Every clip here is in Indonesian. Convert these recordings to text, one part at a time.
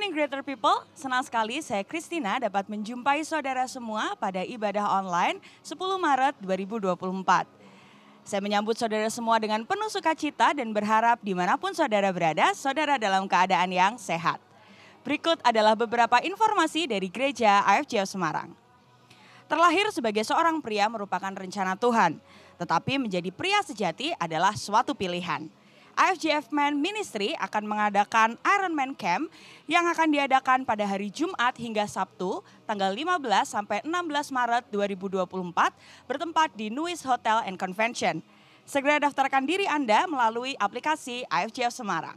morning Greater People, senang sekali saya Christina dapat menjumpai saudara semua pada ibadah online 10 Maret 2024. Saya menyambut saudara semua dengan penuh sukacita dan berharap dimanapun saudara berada, saudara dalam keadaan yang sehat. Berikut adalah beberapa informasi dari Gereja AFJF Semarang. Terlahir sebagai seorang pria merupakan rencana Tuhan, tetapi menjadi pria sejati adalah suatu pilihan. AFJF Men Ministry akan mengadakan Iron Man Camp yang akan diadakan pada hari Jumat hingga Sabtu tanggal 15 sampai 16 Maret 2024 bertempat di Nuis Hotel and Convention. Segera daftarkan diri Anda melalui aplikasi AFJF Semarang.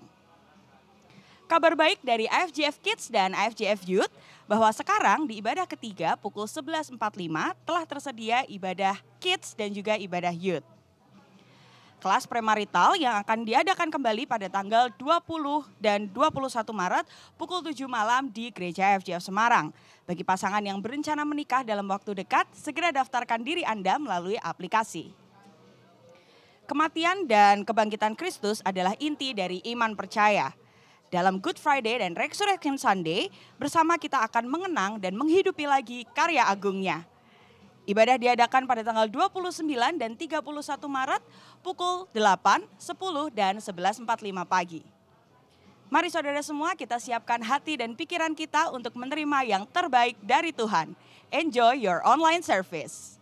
Kabar baik dari AFJF Kids dan AFJF Youth bahwa sekarang di ibadah ketiga pukul 11.45 telah tersedia ibadah Kids dan juga ibadah Youth. Kelas premarital yang akan diadakan kembali pada tanggal 20 dan 21 Maret pukul 7 malam di Gereja AFJF Semarang. Bagi pasangan yang berencana menikah dalam waktu dekat, segera daftarkan diri Anda melalui aplikasi. Kematian dan kebangkitan Kristus adalah inti dari iman percaya. Dalam Good Friday dan Resurrection Sunday, bersama kita akan mengenang dan menghidupi lagi karya agungnya. Ibadah diadakan pada tanggal 29 dan 31 Maret pukul 8, 10, dan 11.45 pagi. Mari saudara semua kita siapkan hati dan pikiran kita untuk menerima yang terbaik dari Tuhan. Enjoy your online service.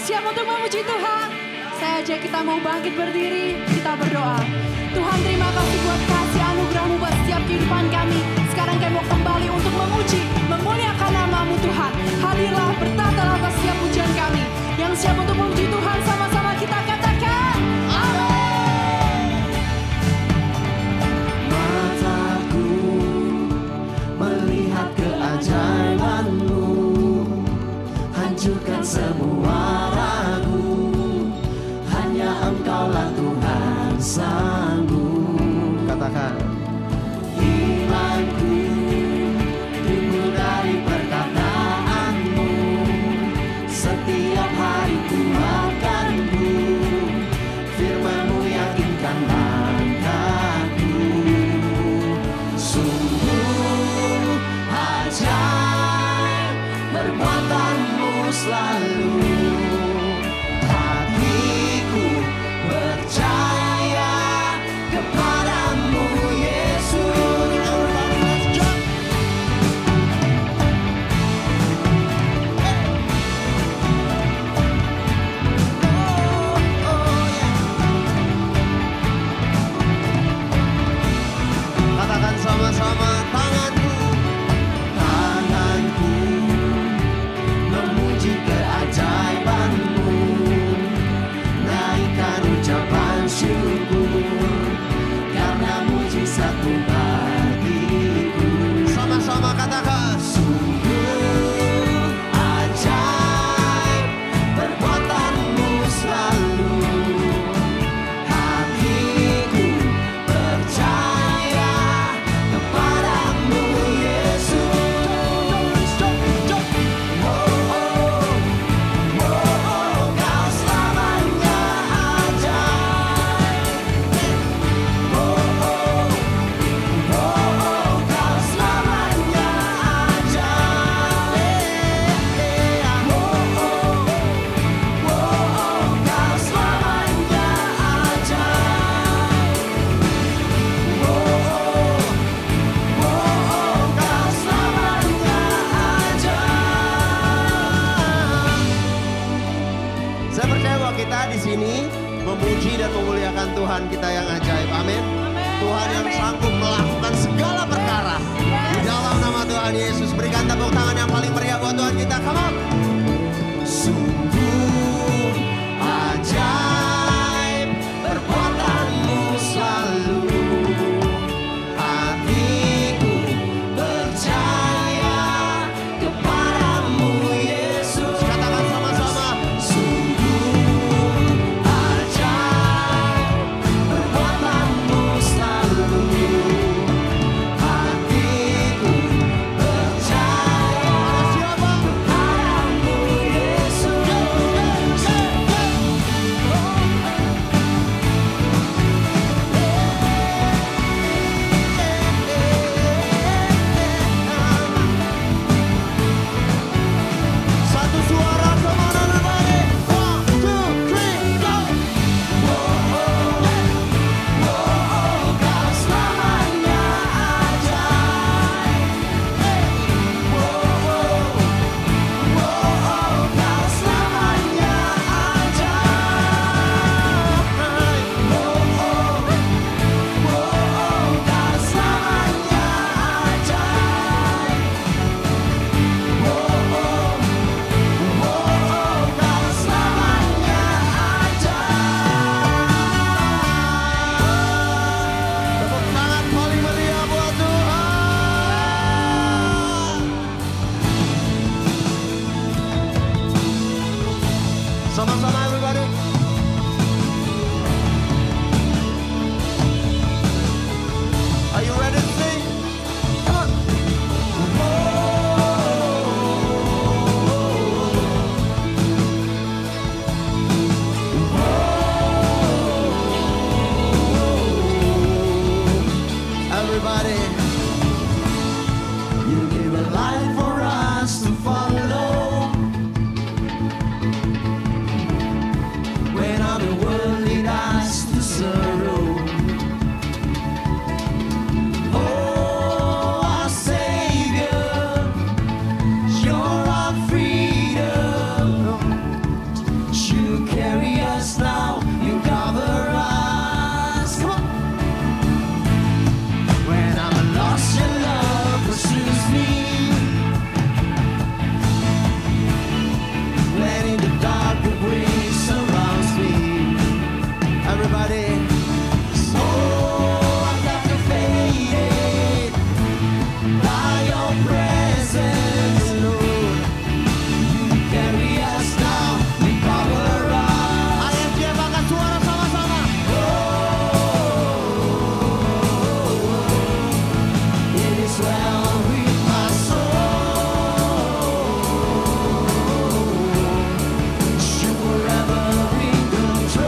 Siap untuk memuji Tuhan. Saya ajak kita mau bangkit berdiri, kita berdoa. Tuhan terima kasih buat kasih anugerah-Mu buat setiap kehidupan kami. Sekarang kami mau kembali untuk memuji, memuliakan nama-Mu Tuhan. Hadirlah bertata atas setiap pujian kami. Yang siap untuk memuji Tuhan sama-sama kita katakan. Amin. Mataku melihat keajaiban-Mu, hancurkan semua Engkaulah Tuhan sanggup. Katakan. Imanku timbul dari perkataan-Mu, setiap hari ku makanku, firman-Mu yakinkan langkahku. Sungguh ajaib perbuatan-Mu selalu. Hatiku percaya kepadamu everybody. You give a life for us to follow. When all the world lead us to sorrow. Oh, our Savior, you're our freedom. You carry us now, you cover us. Come on. When I'm lost, your love pursues me. When in the dark, your grace surrounds me. Everybody. Oh, I'm captivated by your presence, Lord. You carry us now, we cover us. Ayo dia angkat suara sama-sama. Oh, it is well with my soul. You forever in control.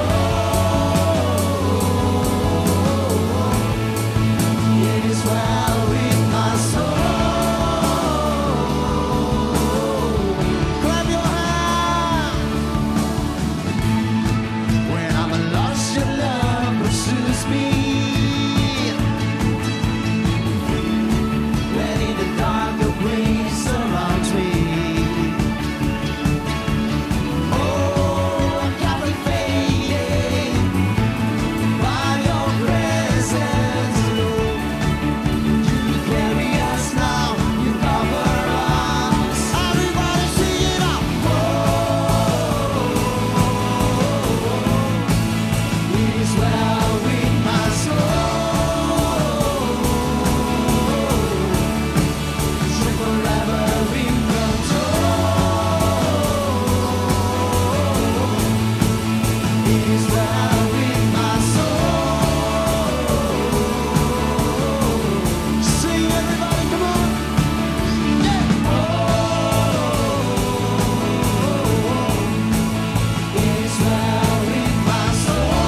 It is well with my soul. Clap your hands. When I'm lost, your love pursues me. When in the dark, your grace surrounds me. Oh, I'm captivated by your presence, Lord. You carry us now, you cover us. Everybody sing it out. Oh, it is well with my soul. You're forever in control. It is well with my soul. Sing everybody, come on. Yeah. Oh, it is well with my soul.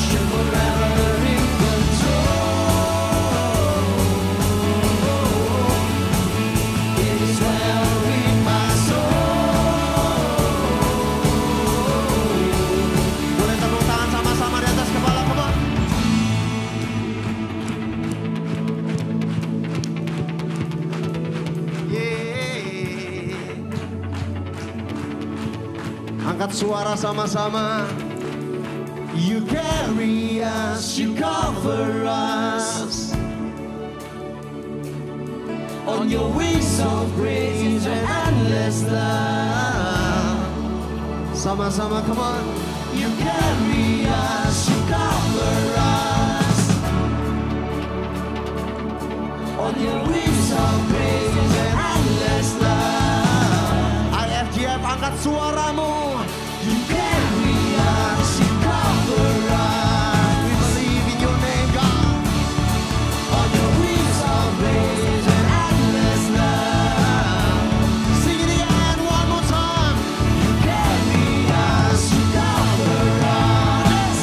You're forever in control. It is well with my soul. Boleh tepuk tangan sama-sama di atas kepala, come on. Yeah. Angkat suara sama-sama. You carry us, you cover us. On your wings of grace and endless love. Sama-sama, come on. You carry us, you cover us. On your wings of grace and endless love. IFGF, angkat suaramu. You carry us, you cover us. We believe in your name, God. On your wings of grace and endless love. Sing it again one more time. You carry us, you cover us.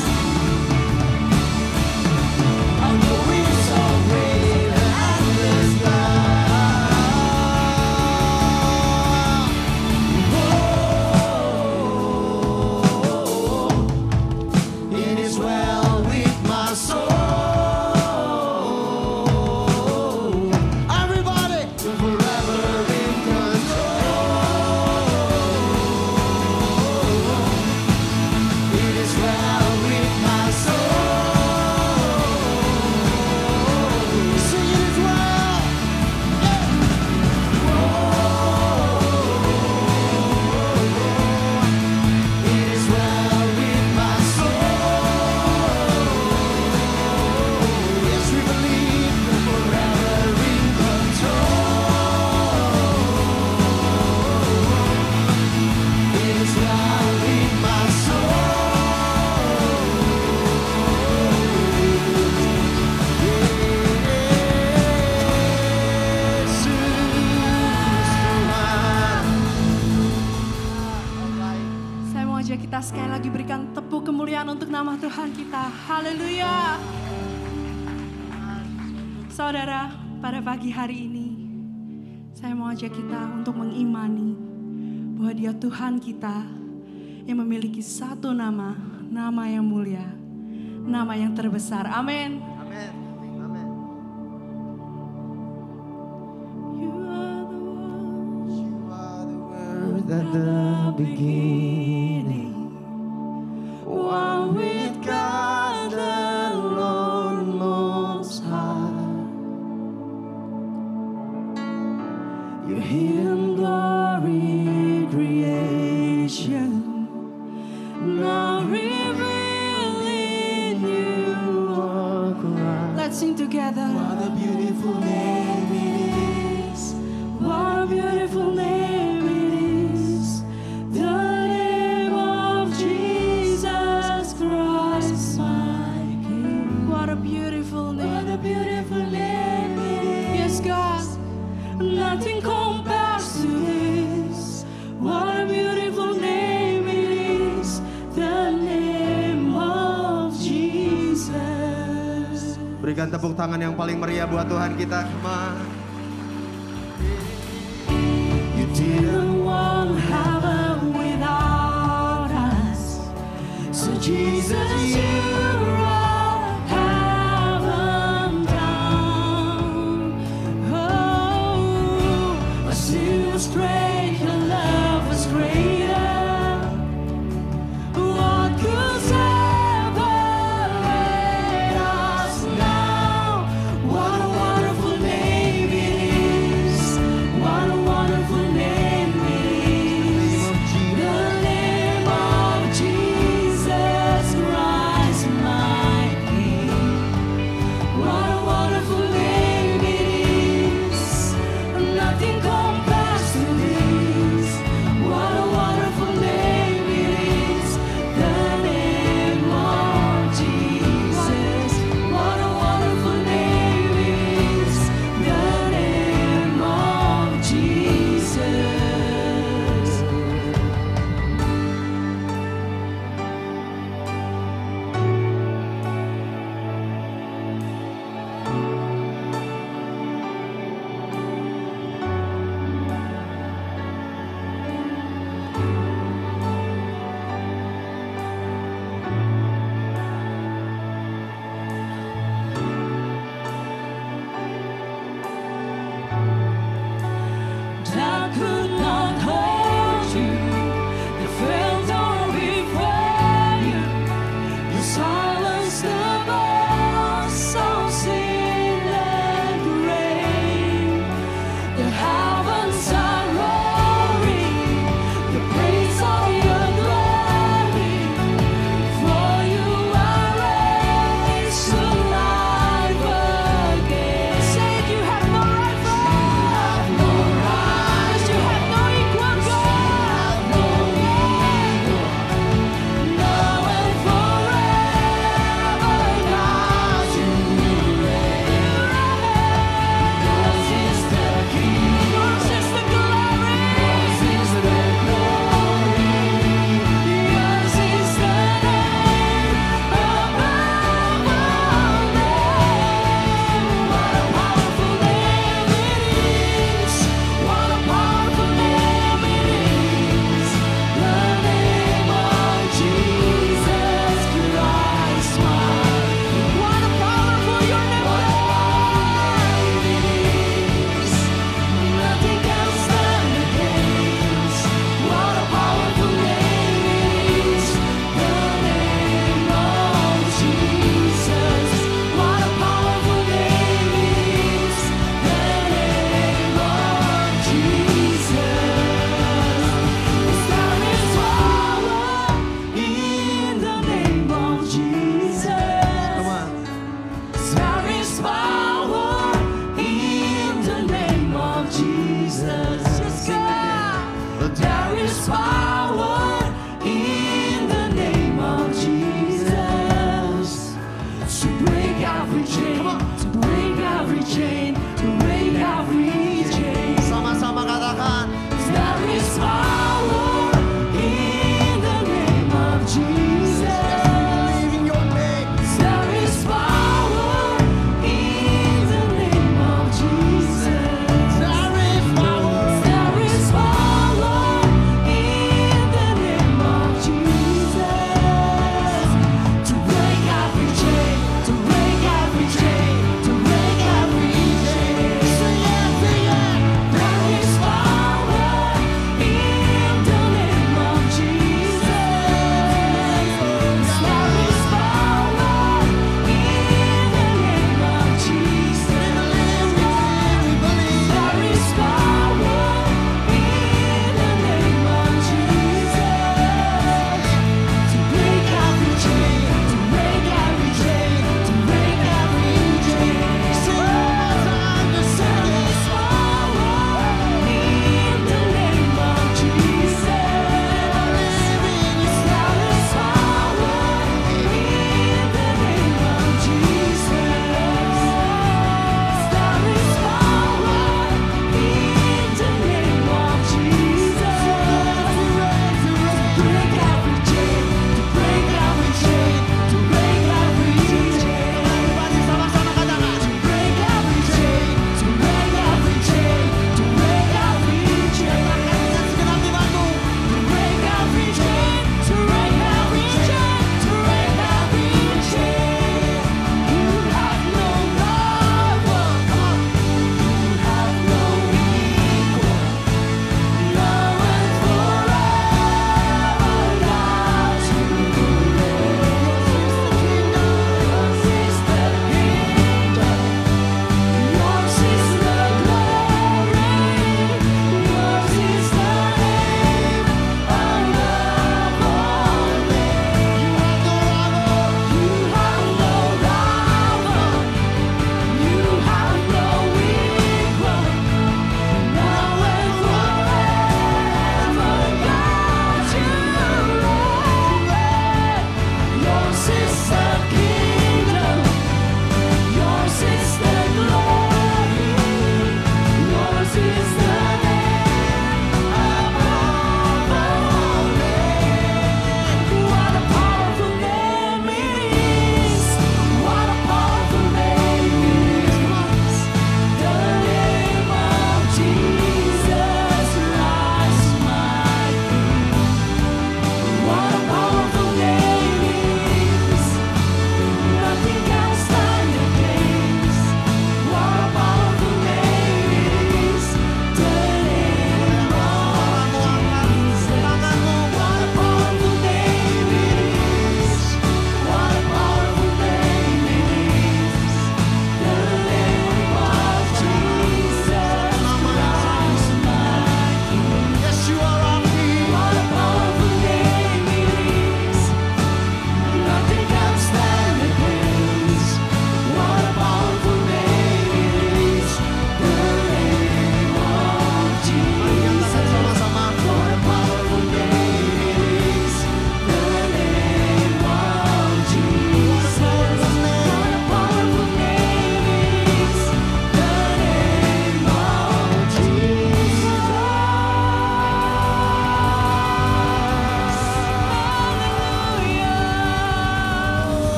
Haleluya. Saudara, pada pagi hari ini saya mau ajak kita untuk mengimani bahwa Dia Tuhan kita yang memiliki satu nama, nama yang mulia, nama yang terbesar. Amin. Amin. Amin. You are the one, You are the word at the beginning. One with God, the Lord Most High. Your hidden glory, creation, now revealing you are Christ. let's sing together. What a beautiful name it is. What a beautiful name it is. The name of Jesus Christ, my King. What a beautiful name. What a beautiful name it is. Yes, God. Nothing compares to this. What a beautiful name it is. The name of Jesus. Berikan tepuk tangan yang paling meriah buat Tuhan kita. Come on. You didn't One heaven without us. So Jesus, you brought heaven down. Oh, my sin was great, your love was greater. What could separate us now? What a wonderful name it is. What a wonderful name it is. The name of Jesus Christ,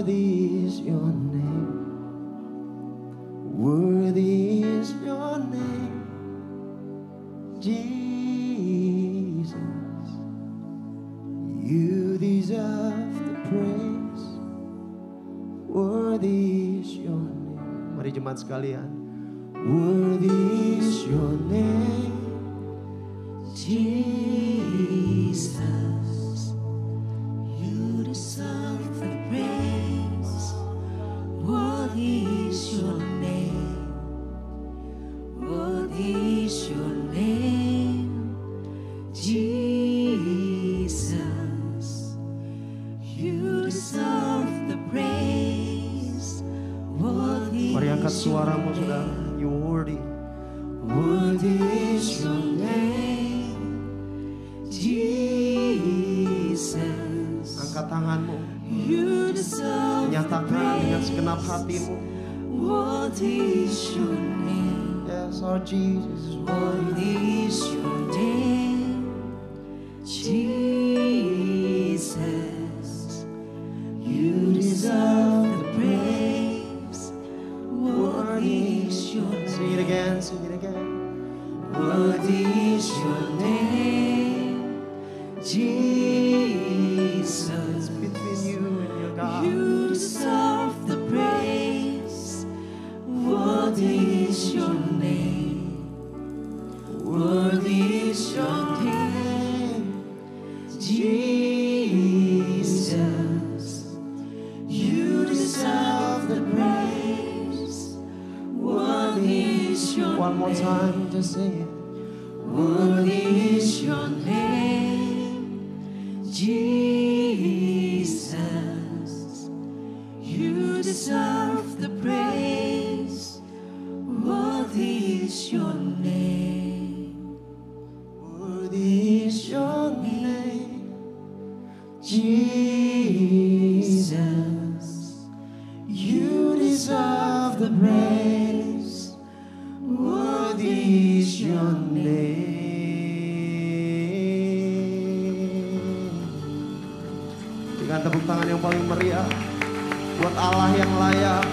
Worthy is your name. Worthy is your name, Jesus. You deserve the praise. Worthy is your name. Mari jemaat sekalian. Worthy is your name, Jesus. You deserve the praise. Worthy is your name. Worthy is your name, Jesus. You deserve the praise. Worthy Mari angkat is your suaramu, saudara. name. You worthy. Worthy is your name, Jesus. Angkat tanganmu. You deserve the Nyatakan dengan segenap praise. hatimu. Worthy is your name. Yes, our Jesus. Worthy is your name, Jesus. You deserve the praise. Worthy is your Sing it name. again, sing it again. Worthy is your name, Jesus. Between you and your God. You deserve the praise. Worthy is your name. Worthy is your name, Jesus. You deserve the praise. Worthy is your One more name. time, just sing it. Worthy is your name, Jesus. You deserve the praise. Worthy is your name. Worthy is your name, Jesus. you deserve the praise. Worthy is your name. Dengan tepuk tangan yang paling meriah buat Allah yang layak,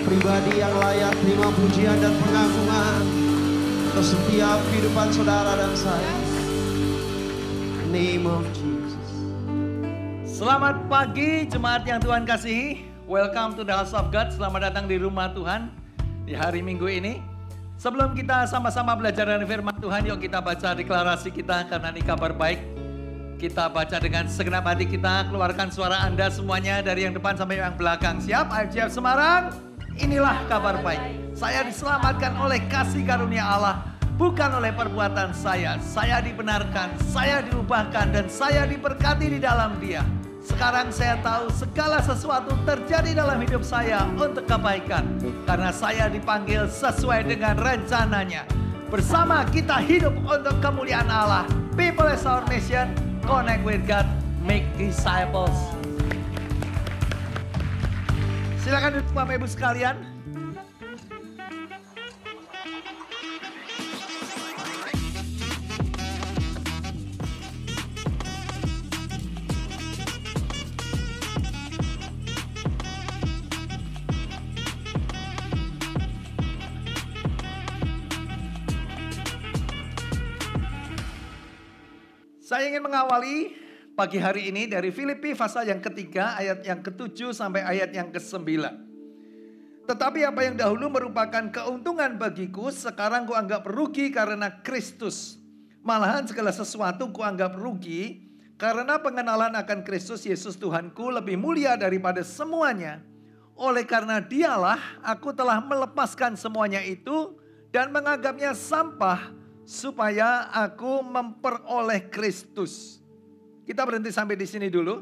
pribadi yang layak, terima pujian dan pengagungan untuk setiap kehidupan saudara dan saya. Name of Jesus. Selamat pagi jemaat yang Tuhan kasihi. Welcome to the house of God. Selamat datang di rumah Tuhan di hari Minggu ini. Sebelum kita sama-sama belajar dari firman Tuhan, yuk kita baca deklarasi kita karena ini kabar baik. Kita baca dengan segenap hati kita, keluarkan suara Anda semuanya dari yang depan sampai yang belakang. Siap? IFGF Semarang, inilah kabar baik. Saya diselamatkan oleh kasih karunia Allah, bukan oleh perbuatan saya. Saya dibenarkan, saya diubahkan, dan saya diberkati di dalam Dia. Sekarang saya tahu segala sesuatu terjadi dalam hidup saya untuk kebaikan. Karena saya dipanggil sesuai dengan rencananya. Bersama kita hidup untuk kemuliaan Allah. People is our mission. Connect with God. Make disciples. Silakan duduk Bapak Ibu sekalian. Saya ingin mengawali pagi hari ini dari Filipi pasal yang ketiga, ayat yang ke-7 sampai ayat yang ke-9. Tetapi apa yang dahulu merupakan keuntungan bagiku, sekarang kuanggap rugi karena Kristus. Malahan segala sesuatu kuanggap rugi, karena pengenalan akan Kristus Yesus Tuhanku lebih mulia daripada semuanya. Oleh karena Dialah aku telah melepaskan semuanya itu dan menganggapnya sampah, supaya aku memperoleh Kristus. Kita berhenti sampai di sini dulu.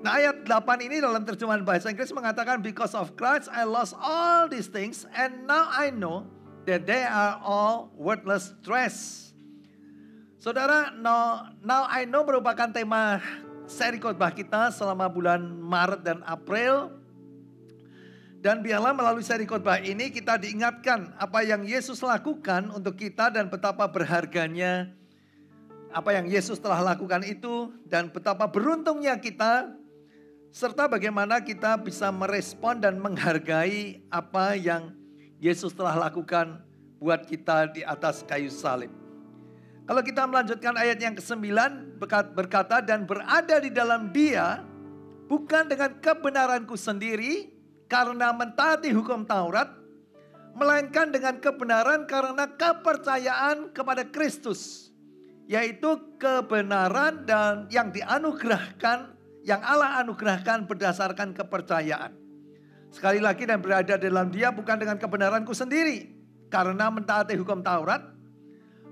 Nah, ayat 8 ini dalam terjemahan bahasa Inggris mengatakan, because of Christ I lost all these things and now I know that they are all worthless trash. Saudara, now I know merupakan tema seri khotbah kita selama bulan Maret dan April. Dan biarlah melalui seri khotbah ini kita diingatkan apa yang Yesus lakukan untuk kita dan betapa berharganya apa yang Yesus telah lakukan itu. Dan betapa beruntungnya kita serta bagaimana kita bisa merespon dan menghargai apa yang Yesus telah lakukan buat kita di atas kayu salib. Kalau kita melanjutkan ayat yang ke-9 berkata, dan berada di dalam Dia bukan dengan kebenaranku sendiri karena mentaati hukum Taurat, melainkan dengan kebenaran karena kepercayaan kepada Kristus, yaitu kebenaran dan yang dianugerahkan, yang Allah anugerahkan berdasarkan kepercayaan. Sekali lagi, dan berada dalam Dia bukan dengan kebenaranku sendiri karena mentaati hukum Taurat,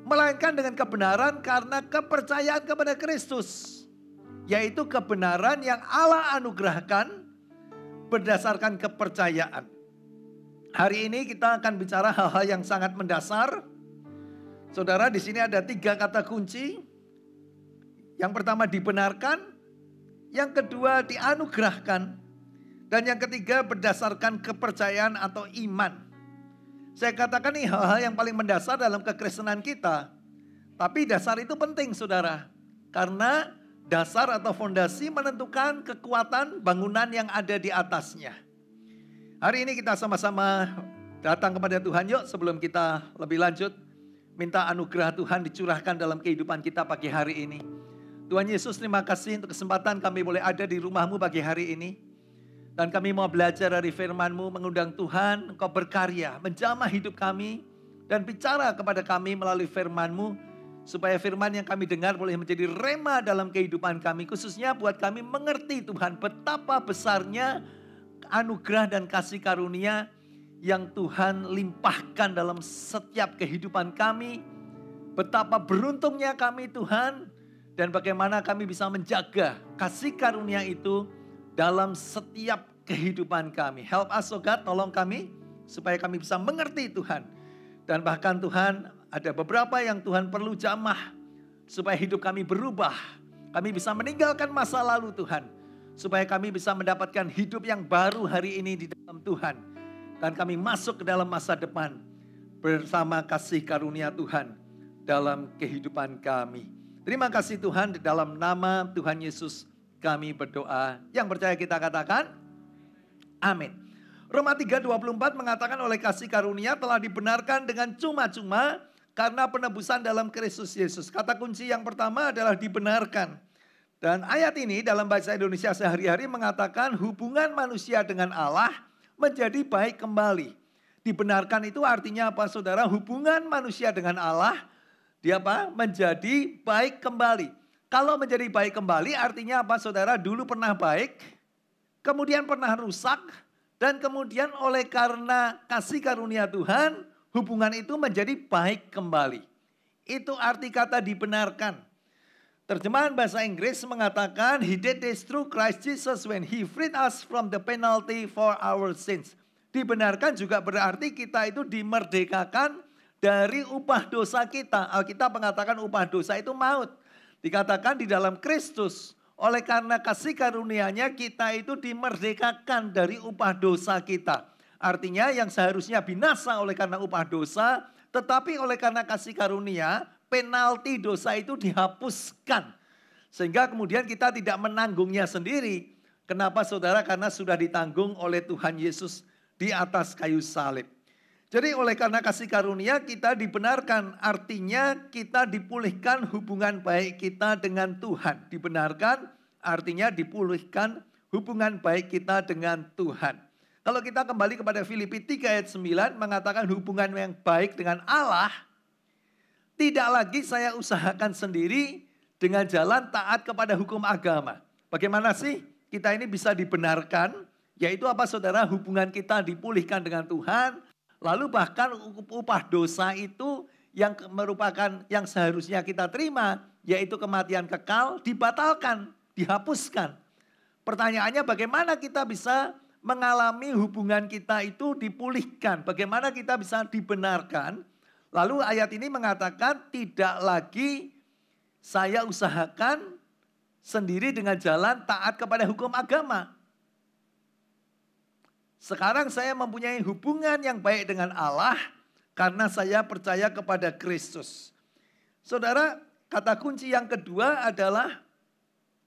melainkan dengan kebenaran karena kepercayaan kepada Kristus, yaitu kebenaran yang Allah anugerahkan berdasarkan kepercayaan. Hari ini kita akan bicara hal-hal yang sangat mendasar. Saudara, di sini ada 3 kata kunci. Yang pertama dibenarkan, yang kedua dianugerahkan, dan yang ketiga berdasarkan kepercayaan atau iman. Saya katakan ini hal-hal yang paling mendasar dalam kekristenan kita. Tapi dasar itu penting, saudara. Karena dasar atau fondasi menentukan kekuatan bangunan yang ada di atasnya. Hari ini kita sama-sama datang kepada Tuhan. Yuk, sebelum kita lebih lanjut, minta anugerah Tuhan dicurahkan dalam kehidupan kita pagi hari ini. Tuhan Yesus, terima kasih untuk kesempatan kami boleh ada di rumah-Mu pagi hari ini. Dan kami mau belajar dari firman-Mu, mengundang Tuhan, Engkau berkarya, menjamah hidup kami, dan bicara kepada kami melalui firman-Mu, supaya firman yang kami dengar boleh menjadi rema dalam kehidupan kami, khususnya buat kami mengerti Tuhan betapa besarnya anugerah dan kasih karunia yang Tuhan limpahkan dalam setiap kehidupan kami. Betapa beruntungnya kami Tuhan, dan bagaimana kami bisa menjaga kasih karunia itu dalam setiap kehidupan kami. Help us, oh God, tolong kami supaya kami bisa mengerti Tuhan. Dan bahkan Tuhan, ada beberapa yang Tuhan perlu jamah supaya hidup kami berubah. Kami bisa meninggalkan masa lalu Tuhan, supaya kami bisa mendapatkan hidup yang baru hari ini di dalam Tuhan. Dan kami masuk ke dalam masa depan bersama kasih karunia Tuhan dalam kehidupan kami. Terima kasih Tuhan, di dalam nama Tuhan Yesus kami berdoa. Yang percaya kita katakan, amin. Roma 3:24 mengatakan oleh kasih karunia telah dibenarkan dengan cuma-cuma karena penebusan dalam Kristus Yesus. Kata kunci yang pertama adalah dibenarkan. Dan ayat ini dalam bahasa Indonesia sehari-hari mengatakan hubungan manusia dengan Allah menjadi baik kembali. Dibenarkan itu artinya apa, saudara? Hubungan manusia dengan Allah, dia apa? Menjadi baik kembali. Kalau menjadi baik kembali artinya apa, saudara? Dulu pernah baik, kemudian pernah rusak, dan kemudian oleh karena kasih karunia Tuhan, hubungan itu menjadi baik kembali. Itu arti kata dibenarkan. Terjemahan bahasa Inggris mengatakan, He did this through Christ Jesus when He freed us from the penalty for our sins. Dibenarkan juga berarti kita itu dimerdekakan dari upah dosa kita. Alkitab mengatakan upah dosa itu maut. Dikatakan di dalam Kristus, oleh karena kasih karunia-Nya kita itu dimerdekakan dari upah dosa kita. Artinya yang seharusnya binasa oleh karena upah dosa, tetapi oleh karena kasih karunia, penalti dosa itu dihapuskan. Sehingga kemudian kita tidak menanggungnya sendiri. Kenapa, saudara? Karena sudah ditanggung oleh Tuhan Yesus di atas kayu salib. Jadi oleh karena kasih karunia kita dibenarkan, artinya kita dipulihkan hubungan baik kita dengan Tuhan. Dibenarkan artinya dipulihkan hubungan baik kita dengan Tuhan. Kalau kita kembali kepada Filipi 3 ayat 9 mengatakan hubungan yang baik dengan Allah, tidak lagi saya usahakan sendiri dengan jalan taat kepada hukum agama. Bagaimana sih kita ini bisa dibenarkan? Yaitu apa, saudara? Hubungan kita dipulihkan dengan Tuhan. Lalu bahkan upah dosa itu yang merupakan yang seharusnya kita terima, yaitu kematian kekal, dibatalkan, dihapuskan. Pertanyaannya bagaimana kita bisa mengalami hubungan kita itu dipulihkan? Bagaimana kita bisa dibenarkan? Lalu ayat ini mengatakan tidak lagi saya usahakan sendiri dengan jalan taat kepada hukum agama. Sekarang saya mempunyai hubungan yang baik dengan Allah karena saya percaya kepada Kristus. Saudara, kata kunci yang kedua adalah,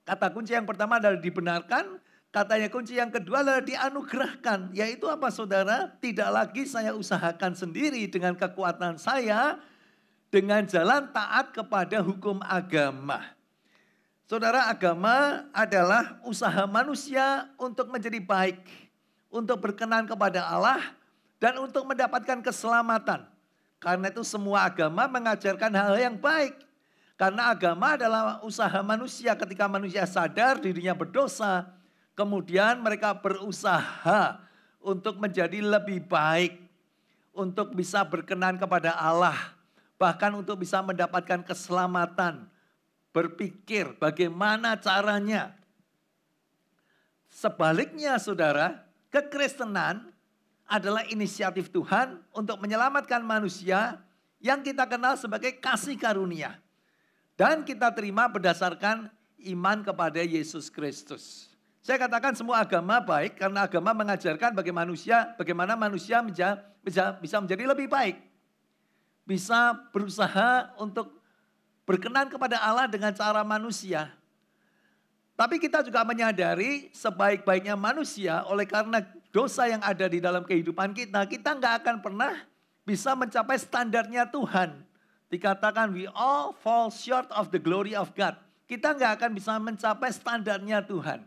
kata kunci yang pertama adalah dibenarkan. Katanya kunci yang kedua adalah dianugerahkan. Yaitu apa saudara? Tidak lagi saya usahakan sendiri dengan kekuatan saya. Dengan jalan taat kepada hukum agama. Saudara, agama adalah usaha manusia untuk menjadi baik. Untuk berkenan kepada Allah. Dan untuk mendapatkan keselamatan. Karena itu semua agama mengajarkan hal yang baik. Karena agama adalah usaha manusia ketika manusia sadar dirinya berdosa. Kemudian mereka berusaha untuk menjadi lebih baik. Untuk bisa berkenan kepada Allah. Bahkan untuk bisa mendapatkan keselamatan. Berpikir bagaimana caranya. Sebaliknya saudara, kekristenan adalah inisiatif Tuhan untuk menyelamatkan manusia yang kita kenal sebagai kasih karunia. Dan kita terima berdasarkan iman kepada Yesus Kristus. Saya katakan semua agama baik karena agama mengajarkan bagaimana manusia bisa menjadi lebih baik. Bisa berusaha untuk berkenan kepada Allah dengan cara manusia. Tapi kita juga menyadari sebaik-baiknya manusia oleh karena dosa yang ada di dalam kehidupan kita, kita nggak akan pernah bisa mencapai standarnya Tuhan. Dikatakan we all fall short of the glory of God. Kita nggak akan bisa mencapai standarnya Tuhan.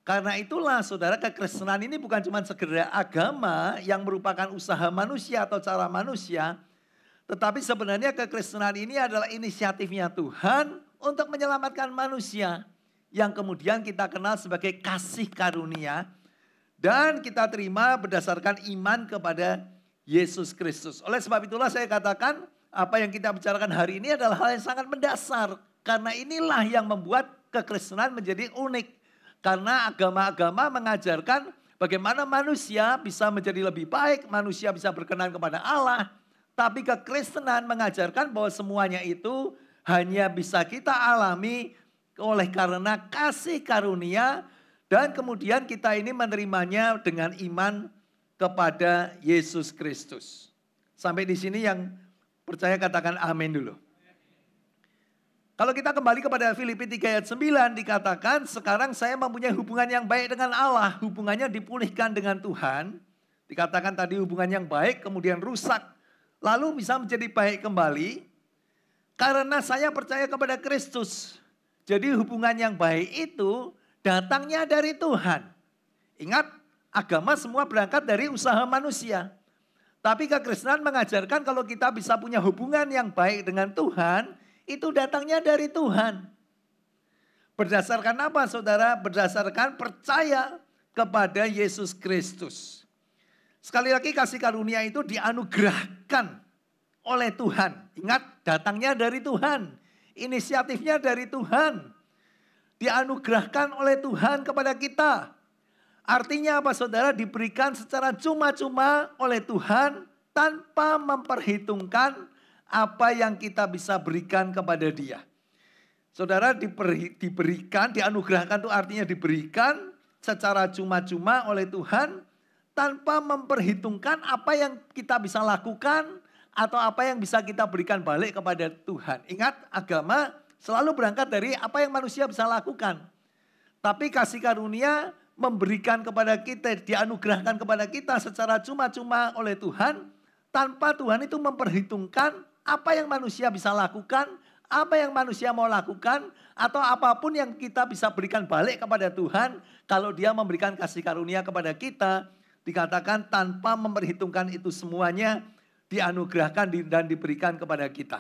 Karena itulah saudara, kekristenan ini bukan cuma sekedar agama yang merupakan usaha manusia atau cara manusia. Tetapi sebenarnya kekristenan ini adalah inisiatifnya Tuhan untuk menyelamatkan manusia. Yang kemudian kita kenal sebagai kasih karunia. Dan kita terima berdasarkan iman kepada Yesus Kristus. Oleh sebab itulah saya katakan apa yang kita bicarakan hari ini adalah hal yang sangat mendasar. Karena inilah yang membuat kekristenan menjadi unik. Karena agama-agama mengajarkan bagaimana manusia bisa menjadi lebih baik. Manusia bisa berkenan kepada Allah. Tapi kekristenan mengajarkan bahwa semuanya itu hanya bisa kita alami oleh karena kasih karunia. Dan kemudian kita ini menerimanya dengan iman kepada Yesus Kristus. Sampai di sini yang percaya katakan amin dulu. Kalau kita kembali kepada Filipi 3 ayat 9 dikatakan sekarang saya mempunyai hubungan yang baik dengan Allah. Hubungannya dipulihkan dengan Tuhan. Dikatakan tadi hubungan yang baik kemudian rusak. Lalu bisa menjadi baik kembali. Karena saya percaya kepada Kristus. Jadi hubungan yang baik itu datangnya dari Tuhan. Ingat, agama semua berangkat dari usaha manusia. Tapi kekristenan mengajarkan kalau kita bisa punya hubungan yang baik dengan Tuhan, itu datangnya dari Tuhan. Berdasarkan apa saudara? Berdasarkan percaya kepada Yesus Kristus. Sekali lagi kasih karunia itu dianugerahkan oleh Tuhan. Ingat, datangnya dari Tuhan. Inisiatifnya dari Tuhan. Dianugerahkan oleh Tuhan kepada kita. Artinya apa saudara? Diberikan secara cuma-cuma oleh Tuhan tanpa memperhitungkan apa yang kita bisa berikan kepada Dia. Saudara, diberikan, dianugerahkan itu artinya diberikan secara cuma-cuma oleh Tuhan tanpa memperhitungkan apa yang kita bisa lakukan atau apa yang bisa kita berikan balik kepada Tuhan. Ingat, agama selalu berangkat dari apa yang manusia bisa lakukan. Tapi kasih karunia memberikan kepada kita, dianugerahkan kepada kita secara cuma-cuma oleh Tuhan tanpa Tuhan itu memperhitungkan apa yang manusia bisa lakukan, apa yang manusia mau lakukan, atau apapun yang kita bisa berikan balik kepada Tuhan. Kalau Dia memberikan kasih karunia kepada kita, dikatakan tanpa memperhitungkan itu semuanya, dianugerahkan dan diberikan kepada kita.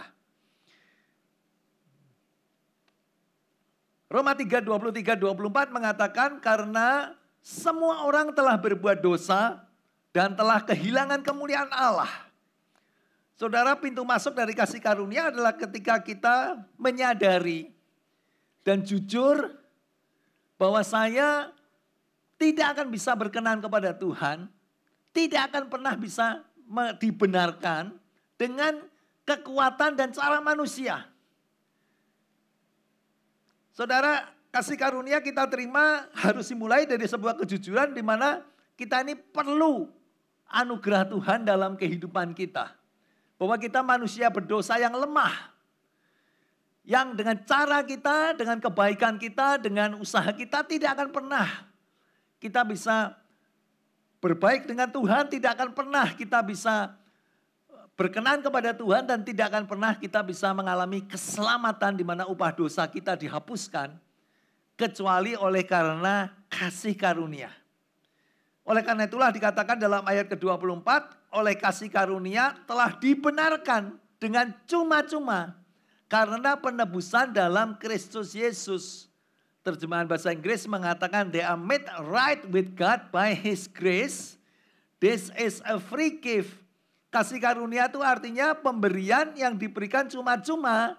Roma 3:23-24 mengatakan karena semua orang telah berbuat dosa dan telah kehilangan kemuliaan Allah. Saudara, pintu masuk dari kasih karunia adalah ketika kita menyadari dan jujur bahwa saya tidak akan bisa berkenan kepada Tuhan, tidak akan pernah bisa dibenarkan dengan kekuatan dan cara manusia. Saudara, kasih karunia kita terima harus dimulai dari sebuah kejujuran di mana kita ini perlu anugerah Tuhan dalam kehidupan kita. Bahwa kita manusia berdosa yang lemah. Yang dengan cara kita, dengan kebaikan kita, dengan usaha kita tidak akan pernah kita bisa berbaik dengan Tuhan, tidak akan pernah kita bisa berkenan kepada Tuhan, dan tidak akan pernah kita bisa mengalami keselamatan di mana upah dosa kita dihapuskan, kecuali oleh karena kasih karunia. Oleh karena itulah dikatakan dalam ayat ke-24, oleh kasih karunia telah dibenarkan dengan cuma-cuma karena penebusan dalam Kristus Yesus. Terjemahan bahasa Inggris mengatakan they are made right with God by His grace. This is a free gift. Kasih karunia itu artinya pemberian yang diberikan cuma-cuma.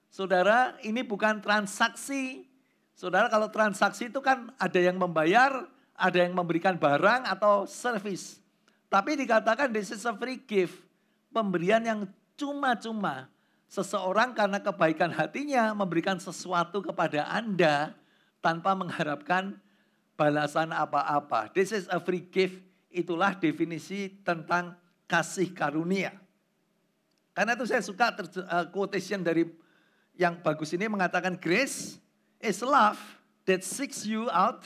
Saudara, ini bukan transaksi. Saudara, kalau transaksi itu kan ada yang membayar, ada yang memberikan barang atau service. Tapi dikatakan this is a free gift. Pemberian yang cuma-cuma. Seseorang karena kebaikan hatinya memberikan sesuatu kepada Anda tanpa mengharapkan balasan apa-apa. This is a free gift. Itulah definisi tentang kasih karunia. Karena itu saya suka quotation dari yang bagus ini mengatakan grace is love that seeks you out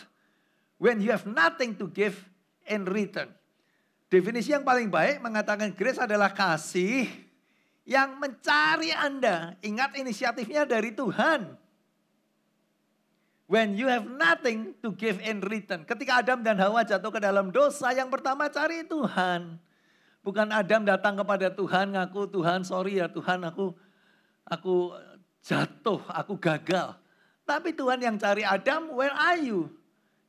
when you have nothing to give in return. Definisi yang paling baik mengatakan grace adalah kasih yang mencari Anda. Ingat inisiatifnya dari Tuhan. When you have nothing to give in return. Ketika Adam dan Hawa jatuh ke dalam dosa, yang pertama cari Tuhan. Bukan Adam datang kepada Tuhan, ngaku Tuhan sorry ya Tuhan aku jatuh, aku gagal. Tapi Tuhan yang cari Adam, where are you?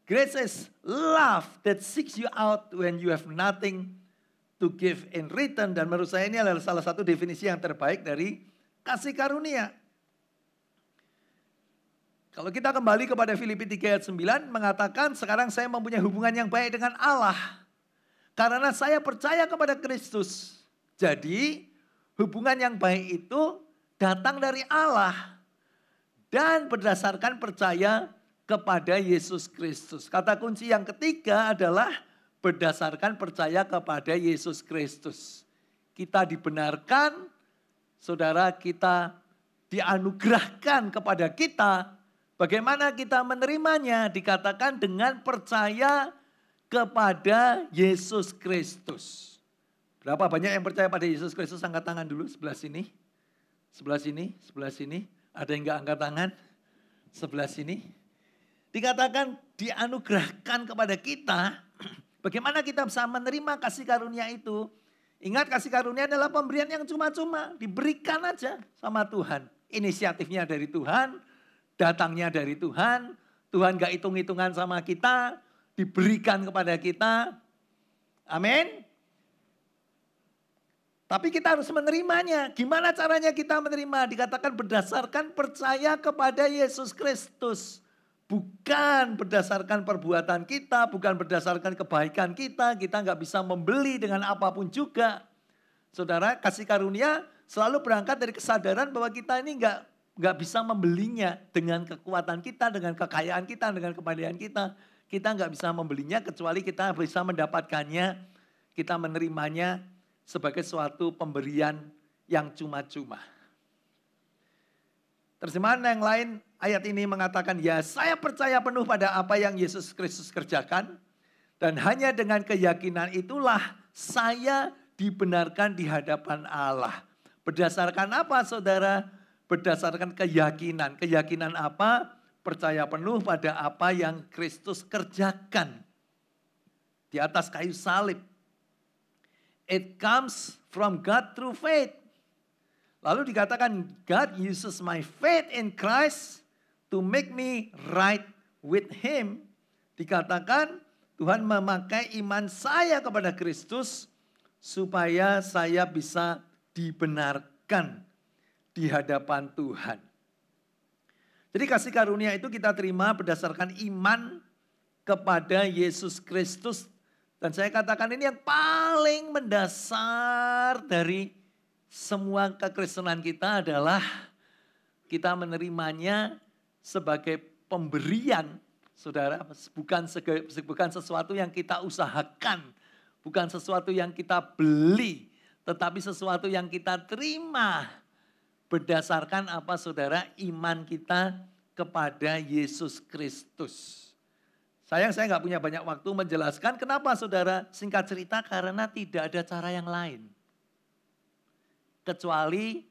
Grace is love that seeks you out when you have nothing to give in return. Dan menurut saya ini adalah salah satu definisi yang terbaik dari kasih karunia. Kalau kita kembali kepada Filipi 3 ayat 9 mengatakan sekarang saya mempunyai hubungan yang baik dengan Allah. Karena saya percaya kepada Kristus. Jadi hubungan yang baik itu datang dari Allah. Dan berdasarkan percaya kepada Yesus Kristus. Kata kunci yang ketiga adalah berdasarkan percaya kepada Yesus Kristus. Kita dibenarkan, saudara, kita dianugerahkan kepada kita. Bagaimana kita menerimanya? Dikatakan dengan percaya kepada Yesus Kristus. Berapa banyak yang percaya pada Yesus Kristus? Angkat tangan dulu sebelah sini. Sebelah sini, sebelah sini. Ada yang enggak angkat tangan? Sebelah sini. Dikatakan dianugerahkan kepada kita. Bagaimana kita bisa menerima kasih karunia itu? Ingat kasih karunia adalah pemberian yang cuma-cuma. Diberikan aja sama Tuhan. Inisiatifnya dari Tuhan. Datangnya dari Tuhan, Tuhan gak hitung-hitungan sama kita, diberikan kepada kita. Amin. Tapi kita harus menerimanya. Gimana caranya kita menerima? Dikatakan berdasarkan percaya kepada Yesus Kristus. Bukan berdasarkan perbuatan kita, bukan berdasarkan kebaikan kita. Kita gak bisa membeli dengan apapun juga. Saudara, kasih karunia selalu berangkat dari kesadaran bahwa kita ini nggak bisa membelinya dengan kekuatan kita, dengan kekayaan kita, dengan kepandaian kita. Kita nggak bisa membelinya kecuali kita bisa mendapatkannya, kita menerimanya sebagai suatu pemberian yang cuma-cuma. Terjemahan yang lain ayat ini mengatakan, ya saya percaya penuh pada apa yang Yesus Kristus kerjakan. Dan hanya dengan keyakinan itulah saya dibenarkan di hadapan Allah. Berdasarkan apa saudara? Berdasarkan keyakinan. Keyakinan apa? Percaya penuh pada apa yang Kristus kerjakan di atas kayu salib. It comes from God through faith. Lalu dikatakan God uses my faith in Christ to make me right with Him. Dikatakan Tuhan memakai iman saya kepada Kristus supaya saya bisa dibenarkan di hadapan Tuhan. Jadi kasih karunia itu kita terima berdasarkan iman kepada Yesus Kristus. Dan saya katakan ini yang paling mendasar dari semua kekristenan kita adalah kita menerimanya sebagai pemberian. Saudara, bukan sesuatu yang kita usahakan, bukan sesuatu yang kita beli, tetapi sesuatu yang kita terima. Berdasarkan apa saudara? Iman kita kepada Yesus Kristus. Sayang saya nggak punya banyak waktu menjelaskan kenapa saudara, singkat cerita karena tidak ada cara yang lain. Kecuali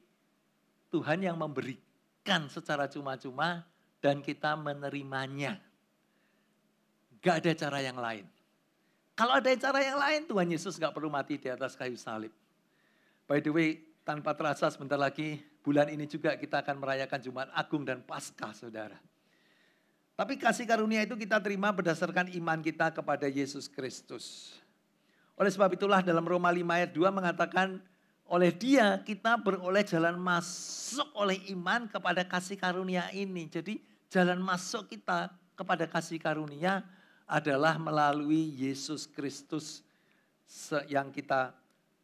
Tuhan yang memberikan secara cuma-cuma dan kita menerimanya. Gak ada cara yang lain. Kalau ada cara yang lain, Tuhan Yesus gak perlu mati di atas kayu salib. By the way, tanpa terasa sebentar lagi, bulan ini juga kita akan merayakan Jumat Agung dan Paskah, saudara. Tapi kasih karunia itu kita terima berdasarkan iman kita kepada Yesus Kristus. Oleh sebab itulah dalam Roma 5 ayat 2 mengatakan, oleh Dia kita beroleh jalan masuk oleh iman kepada kasih karunia ini. Jadi jalan masuk kita kepada kasih karunia adalah melalui Yesus Kristus yang kita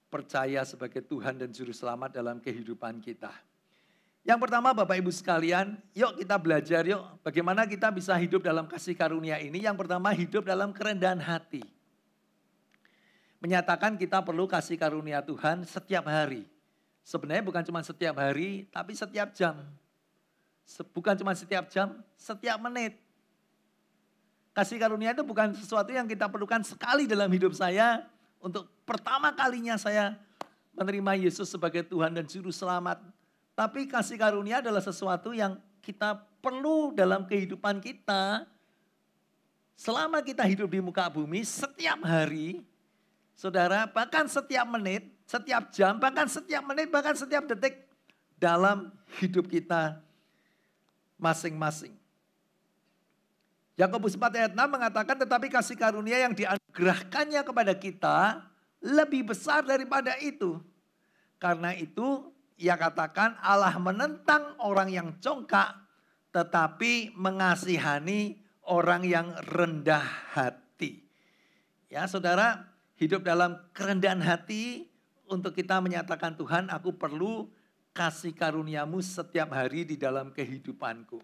percaya sebagai Tuhan dan Juru Selamat dalam kehidupan kita. Yang pertama Bapak Ibu sekalian, yuk kita belajar yuk bagaimana kita bisa hidup dalam kasih karunia ini. Yang pertama hidup dalam kerendahan hati. Menyatakan kita perlu kasih karunia Tuhan setiap hari. Sebenarnya bukan cuma setiap hari, tapi setiap jam. Bukan cuma setiap jam, setiap menit. Kasih karunia itu bukan sesuatu yang kita perlukan sekali dalam hidup saya. Untuk pertama kalinya saya menerima Yesus sebagai Tuhan dan Juru Selamat. Tapi kasih karunia adalah sesuatu yang kita perlu dalam kehidupan kita. Selama kita hidup di muka bumi setiap hari. Saudara, bahkan setiap menit, setiap jam, bahkan setiap menit, bahkan setiap detik dalam hidup kita masing-masing. Yakobus 4 ayat 6 mengatakan tetapi kasih karunia yang dianugerahkannya kepada kita lebih besar daripada itu. Karena itu ia katakan Allah menentang orang yang congkak tetapi mengasihani orang yang rendah hati. Ya saudara, hidup dalam kerendahan hati untuk kita menyatakan Tuhan aku perlu kasih karuniamu setiap hari di dalam kehidupanku.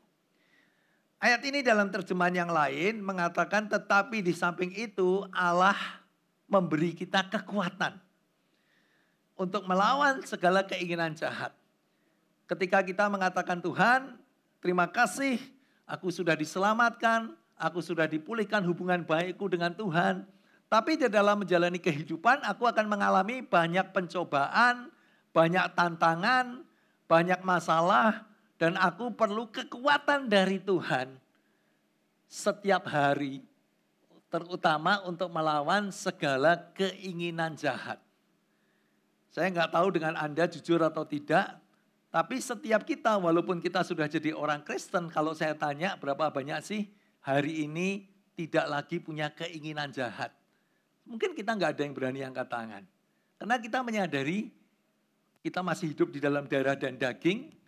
Ayat ini dalam terjemahan yang lain mengatakan tetapi di samping itu Allah memberi kita kekuatan untuk melawan segala keinginan jahat. Ketika kita mengatakan Tuhan terima kasih aku sudah diselamatkan, aku sudah dipulihkan hubungan baikku dengan Tuhan. Tapi di dalam menjalani kehidupan aku akan mengalami banyak pencobaan, banyak tantangan, banyak masalah. Dan aku perlu kekuatan dari Tuhan setiap hari. Terutama untuk melawan segala keinginan jahat. Saya nggak tahu dengan Anda jujur atau tidak. Tapi setiap kita walaupun kita sudah jadi orang Kristen. Kalau saya tanya berapa banyak sih hari ini tidak lagi punya keinginan jahat. Mungkin kita nggak ada yang berani angkat tangan. Karena kita menyadari kita masih hidup di dalam darah dan daging.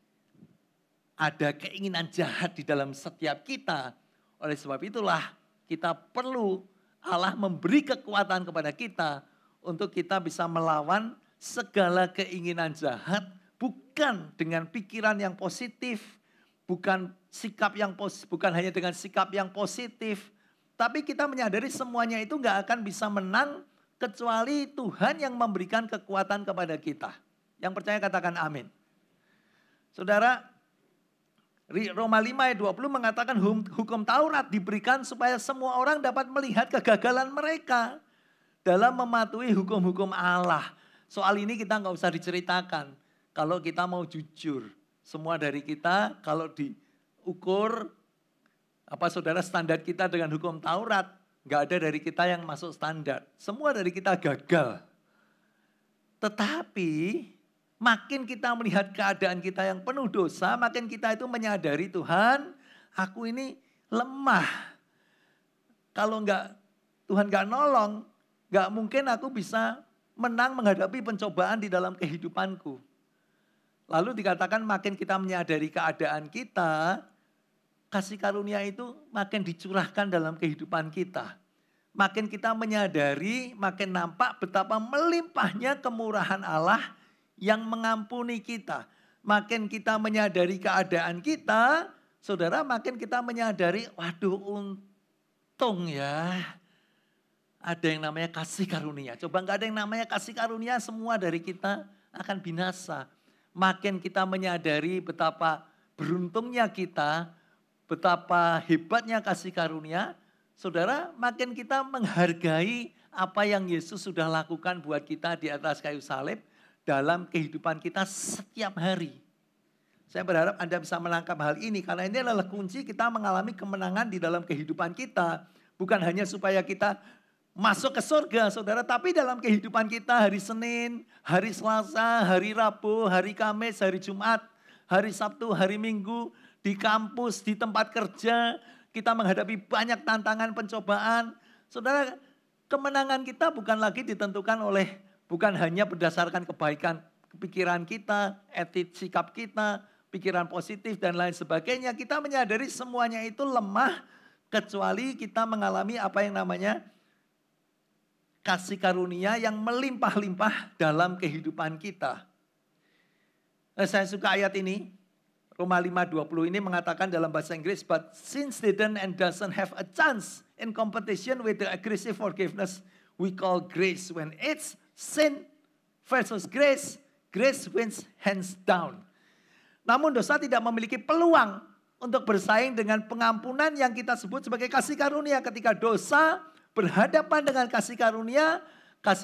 Ada keinginan jahat di dalam setiap kita. Oleh sebab itulah kita perlu Allah memberi kekuatan kepada kita untuk kita bisa melawan segala keinginan jahat bukan dengan pikiran yang positif, bukan hanya dengan sikap yang positif, tapi kita menyadari semuanya itu nggak akan bisa menang kecuali Tuhan yang memberikan kekuatan kepada kita. Yang percaya katakan amin. Saudara, Roma 5 ayat 20 mengatakan hukum Taurat diberikan supaya semua orang dapat melihat kegagalan mereka dalam mematuhi hukum-hukum Allah. Soal ini kita nggak usah diceritakan. Kalau kita mau jujur, semua dari kita kalau diukur saudara standar kita dengan hukum Taurat, nggak ada dari kita yang masuk standar. Semua dari kita gagal. Tetapi makin kita melihat keadaan kita yang penuh dosa, makin kita itu menyadari Tuhan, aku ini lemah. Kalau Tuhan nggak nolong, nggak mungkin aku bisa menang menghadapi pencobaan di dalam kehidupanku. Lalu dikatakan makin kita menyadari keadaan kita, kasih karunia itu makin dicurahkan dalam kehidupan kita. Makin kita menyadari, makin nampak betapa melimpahnya kemurahan Allah yang mengampuni kita. Makin kita menyadari keadaan kita, saudara makin kita menyadari, waduh untung ya. Ada yang namanya kasih karunia. Coba nggak ada yang namanya kasih karunia, semua dari kita akan binasa. Makin kita menyadari betapa beruntungnya kita, betapa hebatnya kasih karunia, saudara, makin kita menghargai apa yang Yesus sudah lakukan buat kita di atas kayu salib dalam kehidupan kita setiap hari. Saya berharap Anda bisa menangkap hal ini karena ini adalah kunci kita mengalami kemenangan di dalam kehidupan kita. Bukan hanya supaya kita masuk ke surga, saudara, tapi dalam kehidupan kita hari Senin, hari Selasa, hari Rabu, hari Kamis, hari Jumat, hari Sabtu, hari Minggu, di kampus, di tempat kerja, kita menghadapi banyak tantangan pencobaan. Saudara, kemenangan kita bukan lagi ditentukan oleh, bukan hanya berdasarkan kebaikan pikiran kita, etik sikap kita, pikiran positif dan lain sebagainya. Kita menyadari semuanya itu lemah kecuali kita mengalami apa yang namanya kasih karunia yang melimpah-limpah dalam kehidupan kita. Nah, saya suka ayat ini. Roma 5:20 ini mengatakan dalam bahasa Inggris, but since they don't and doesn't have a chance in competition with the aggressive forgiveness we call grace. When it's sin versus grace, grace wins hands down. Namun dosa tidak memiliki peluang untuk bersaing dengan pengampunan yang kita sebut sebagai kasih karunia. Ketika dosa berhadapan dengan kasih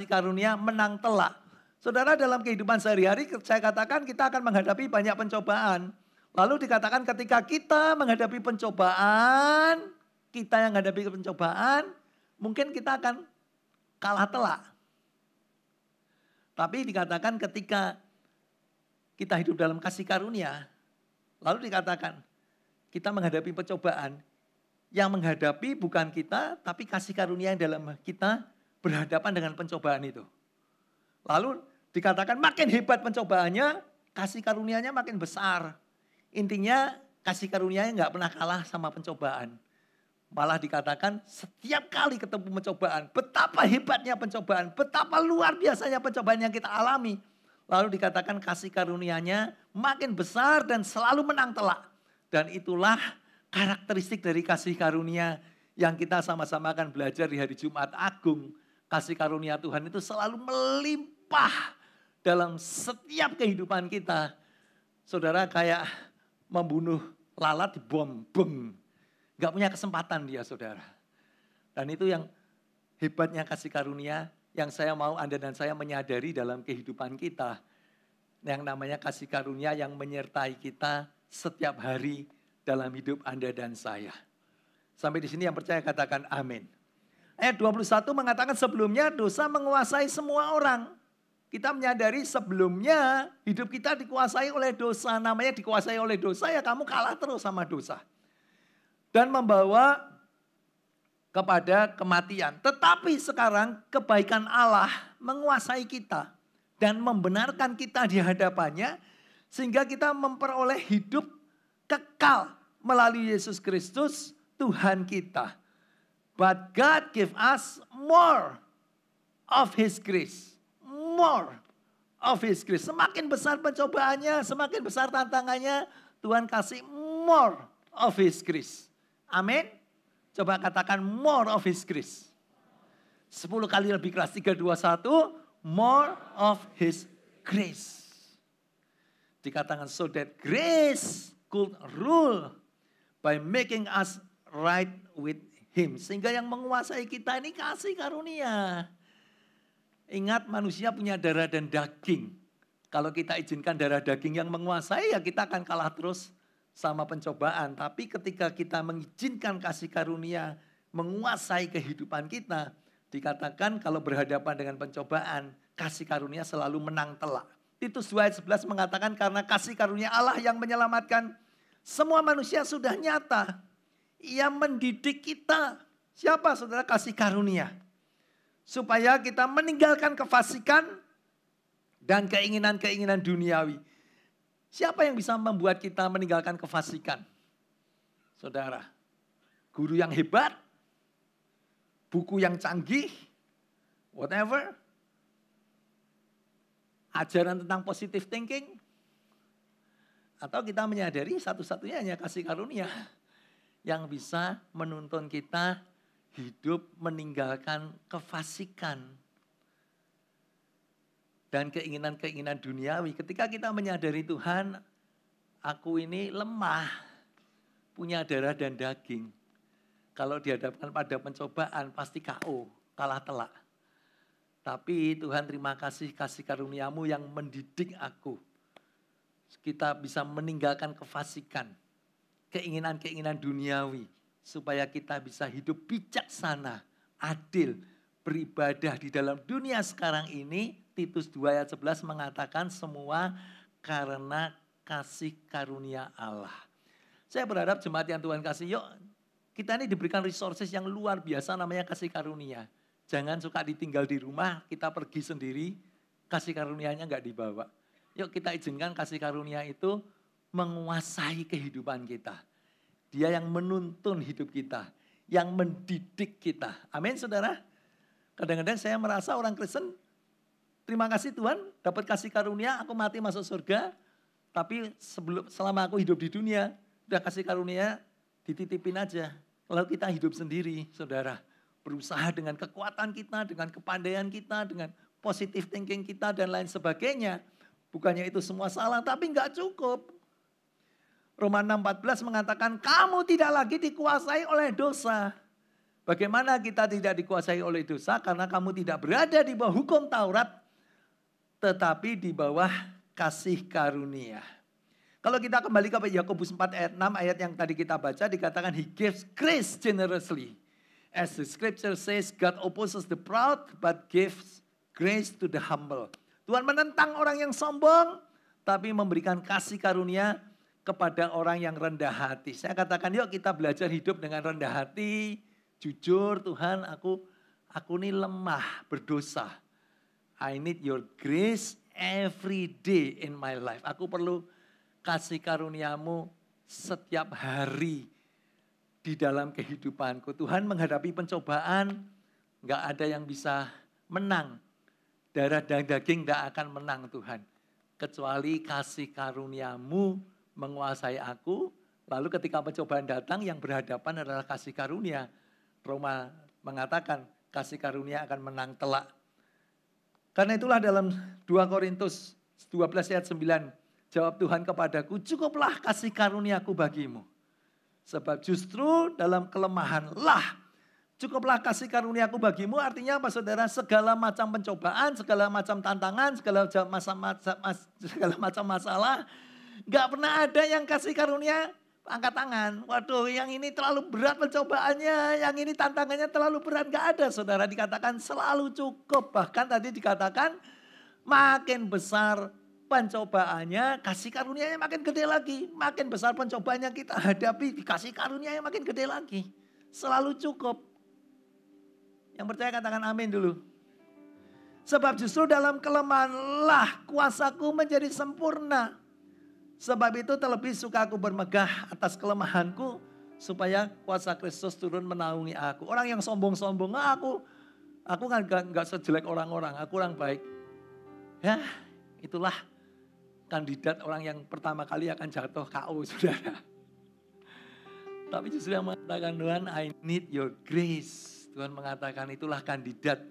karunia menang telak. Saudara, dalam kehidupan sehari-hari saya katakan kita akan menghadapi banyak pencobaan. Lalu dikatakan ketika kita menghadapi pencobaan, mungkin kita akan kalah telak. Tapi dikatakan ketika kita hidup dalam kasih karunia, lalu dikatakan kita menghadapi pencobaan, yang menghadapi bukan kita, tapi kasih karunia yang dalam kita berhadapan dengan pencobaan itu. Lalu dikatakan makin hebat pencobaannya, kasih karunianya makin besar. Intinya kasih karunianya nggak pernah kalah sama pencobaan. Malah dikatakan setiap kali ketemu pencobaan, betapa hebatnya pencobaan, betapa luar biasanya pencobaan yang kita alami. Lalu dikatakan kasih karunianya makin besar dan selalu menang telak. Dan itulah karakteristik dari kasih karunia yang kita sama-sama akan belajar di hari Jumat Agung. Kasih karunia Tuhan itu selalu melimpah dalam setiap kehidupan kita. Saudara, kayak membunuh lalat di bom, beng. Gak punya kesempatan dia, saudara. Dan itu yang hebatnya kasih karunia yang saya mau Anda dan saya menyadari dalam kehidupan kita. Yang namanya kasih karunia yang menyertai kita setiap hari dalam hidup Anda dan saya. Sampai di sini yang percaya katakan amin. Ayat 21 mengatakan sebelumnya dosa menguasai semua orang. Kita menyadari sebelumnya hidup kita dikuasai oleh dosa. Namanya dikuasai oleh dosa, ya kamu kalah terus sama dosa. Dan membawa kepada kematian. Tetapi sekarang kebaikan Allah menguasai kita. Dan membenarkan kita di hadapannya. Sehingga kita memperoleh hidup kekal melalui Yesus Kristus Tuhan kita. But God give us more of His grace. More of His grace. Semakin besar pencobaannya, semakin besar tantangannya, Tuhan kasih more of His grace. Amin. Coba katakan more of His grace. 10 kali lebih keras, 3, 2, 1. More of His grace. Dikatakan so that grace could rule by making us right with Him. Sehingga yang menguasai kita ini kasih karunia. Ingat, manusia punya darah dan daging. Kalau kita izinkan darah daging yang menguasai, ya kita akan kalah terus sama pencobaan. Tapi ketika kita mengizinkan kasih karunia menguasai kehidupan kita, dikatakan kalau berhadapan dengan pencobaan, kasih karunia selalu menang telak. Titus 2 ayat 11 mengatakan karena kasih karunia Allah yang menyelamatkan semua manusia sudah nyata. Ia mendidik kita. Siapa saudara? Kasih karunia. Supaya kita meninggalkan kefasikan dan keinginan-keinginan duniawi. Siapa yang bisa membuat kita meninggalkan kefasikan? Saudara, guru yang hebat, buku yang canggih, whatever, ajaran tentang positive thinking, atau kita menyadari satu-satunya hanya kasih karunia yang bisa menuntun kita hidup meninggalkan kefasikan dan keinginan-keinginan duniawi. Ketika kita menyadari Tuhan, aku ini lemah, punya darah dan daging. Kalau dihadapkan pada pencobaan pasti KO, kalah telak. Tapi Tuhan terima kasih karunia-Mu yang mendidik aku. Kita bisa meninggalkan kefasikan, keinginan-keinginan duniawi. Supaya kita bisa hidup bijaksana, adil, beribadah di dalam dunia sekarang ini. Titus 2 ayat 11 mengatakan semua karena kasih karunia Allah. Saya berharap jemaat yang Tuhan kasih, yuk kita ini diberikan resources yang luar biasa namanya kasih karunia. Jangan suka ditinggal di rumah, kita pergi sendiri, kasih karunianya enggak dibawa. Yuk kita izinkan kasih karunia itu menguasai kehidupan kita. Dia yang menuntun hidup kita, yang mendidik kita. Amin saudara. Kadang-kadang saya merasa orang Kristen, terima kasih Tuhan dapat kasih karunia, aku mati masuk surga. Tapi selama aku hidup di dunia, udah kasih karunia dititipin aja. Lalu kita hidup sendiri saudara. Berusaha dengan kekuatan kita, dengan kepandaian kita, dengan positive thinking kita dan lain sebagainya. Bukannya itu semua salah, tapi enggak cukup. Roma 6:14 mengatakan kamu tidak lagi dikuasai oleh dosa. Bagaimana kita tidak dikuasai oleh dosa? Karena kamu tidak berada di bawah hukum Taurat, tetapi di bawah kasih karunia. Kalau kita kembali ke Yakobus 4 ayat 6, ayat yang tadi kita baca dikatakan he gives grace generously. As the scripture says, God opposes the proud but gives grace to the humble. Tuhan menentang orang yang sombong, tapi memberikan kasih karunia kepada orang yang rendah hati. Saya katakan yuk kita belajar hidup dengan rendah hati, jujur Tuhan aku ini lemah, berdosa. I need your grace every day in my life. Aku perlu kasih karuniamu setiap hari di dalam kehidupanku. Tuhan menghadapi pencobaan, gak ada yang bisa menang. Darah dan daging gak akan menang Tuhan. Kecuali kasih karuniamu menguasai aku. Lalu ketika pencobaan datang yang berhadapan adalah kasih karunia. Roma mengatakan kasih karunia akan menang telak. Karena itulah dalam 2 Korintus 12 ayat 9. Jawab Tuhan kepadaku, cukuplah kasih karuniaku bagimu. Sebab justru dalam kelemahanlah cukuplah kasih karuniaku bagimu. Artinya apa saudara? Segala macam pencobaan, segala macam tantangan, segala macam masalah. Gak pernah ada yang kasih karunia angkat tangan. Waduh yang ini terlalu berat pencobaannya, yang ini tantangannya terlalu berat. Gak ada saudara, dikatakan selalu cukup. Bahkan tadi dikatakan makin besar pencobaannya, kasih karunianya makin gede lagi. Makin besar pencobaan yang kita hadapi, dikasih karunianya makin gede lagi. Selalu cukup. Yang percaya katakan amin dulu. Sebab justru dalam kelemahanlah kuasaku menjadi sempurna. Sebab itu terlebih suka aku bermegah atas kelemahanku. Supaya kuasa Kristus turun menaungi aku. Orang yang sombong-sombong, aku gak sejelek orang-orang, aku orang baik. Ya itulah kandidat orang yang pertama kali akan jatuh KO saudara. Tapi justru yang mengatakan Tuhan, I need your grace. Tuhan mengatakan itulah kandidat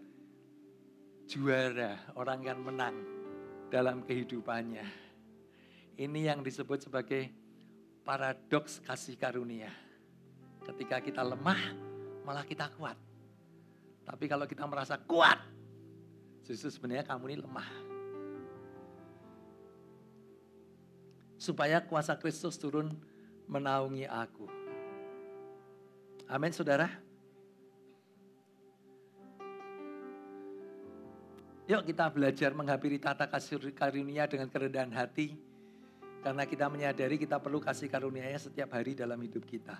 juara, orang yang menang dalam kehidupannya. Ini yang disebut sebagai paradoks kasih karunia. Ketika kita lemah, malah kita kuat. Tapi kalau kita merasa kuat, justru sebenarnya kamu ini lemah. Supaya kuasa Kristus turun menaungi aku. Amin saudara. Yuk kita belajar menghampiri tata kasih karunia dengan kerendahan hati. Karena kita menyadari kita perlu kasih karunia-Nya setiap hari dalam hidup kita.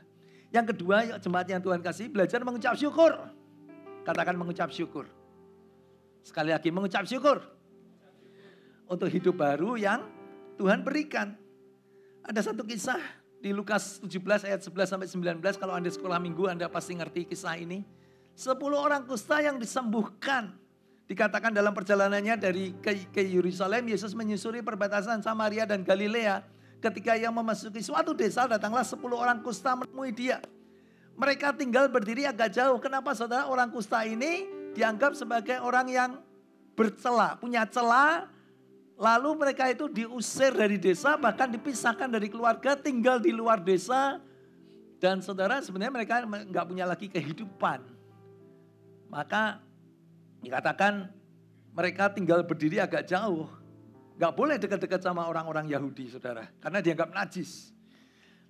Yang kedua, yuk jemaat yang Tuhan kasih, belajar mengucap syukur. Katakan mengucap syukur. Sekali lagi mengucap syukur. Untuk hidup baru yang Tuhan berikan. Ada satu kisah di Lukas 17 ayat 11 sampai 19. Kalau Anda sekolah minggu Anda pasti ngerti kisah ini. 10 orang kusta yang disembuhkan. Dikatakan dalam perjalanannya dari ke Yerusalem, Yesus menyusuri perbatasan Samaria dan Galilea. Ketika ia memasuki suatu desa, datanglah 10 orang kusta menemui dia. Mereka tinggal berdiri agak jauh. Kenapa saudara? Orang kusta ini dianggap sebagai orang yang bercela, punya cela. Lalu mereka itu diusir dari desa, bahkan dipisahkan dari keluarga, tinggal di luar desa. Dan saudara sebenarnya mereka nggak punya lagi kehidupan. Maka dikatakan mereka tinggal berdiri agak jauh. Nggak boleh dekat-dekat sama orang-orang Yahudi saudara. Karena dianggap najis.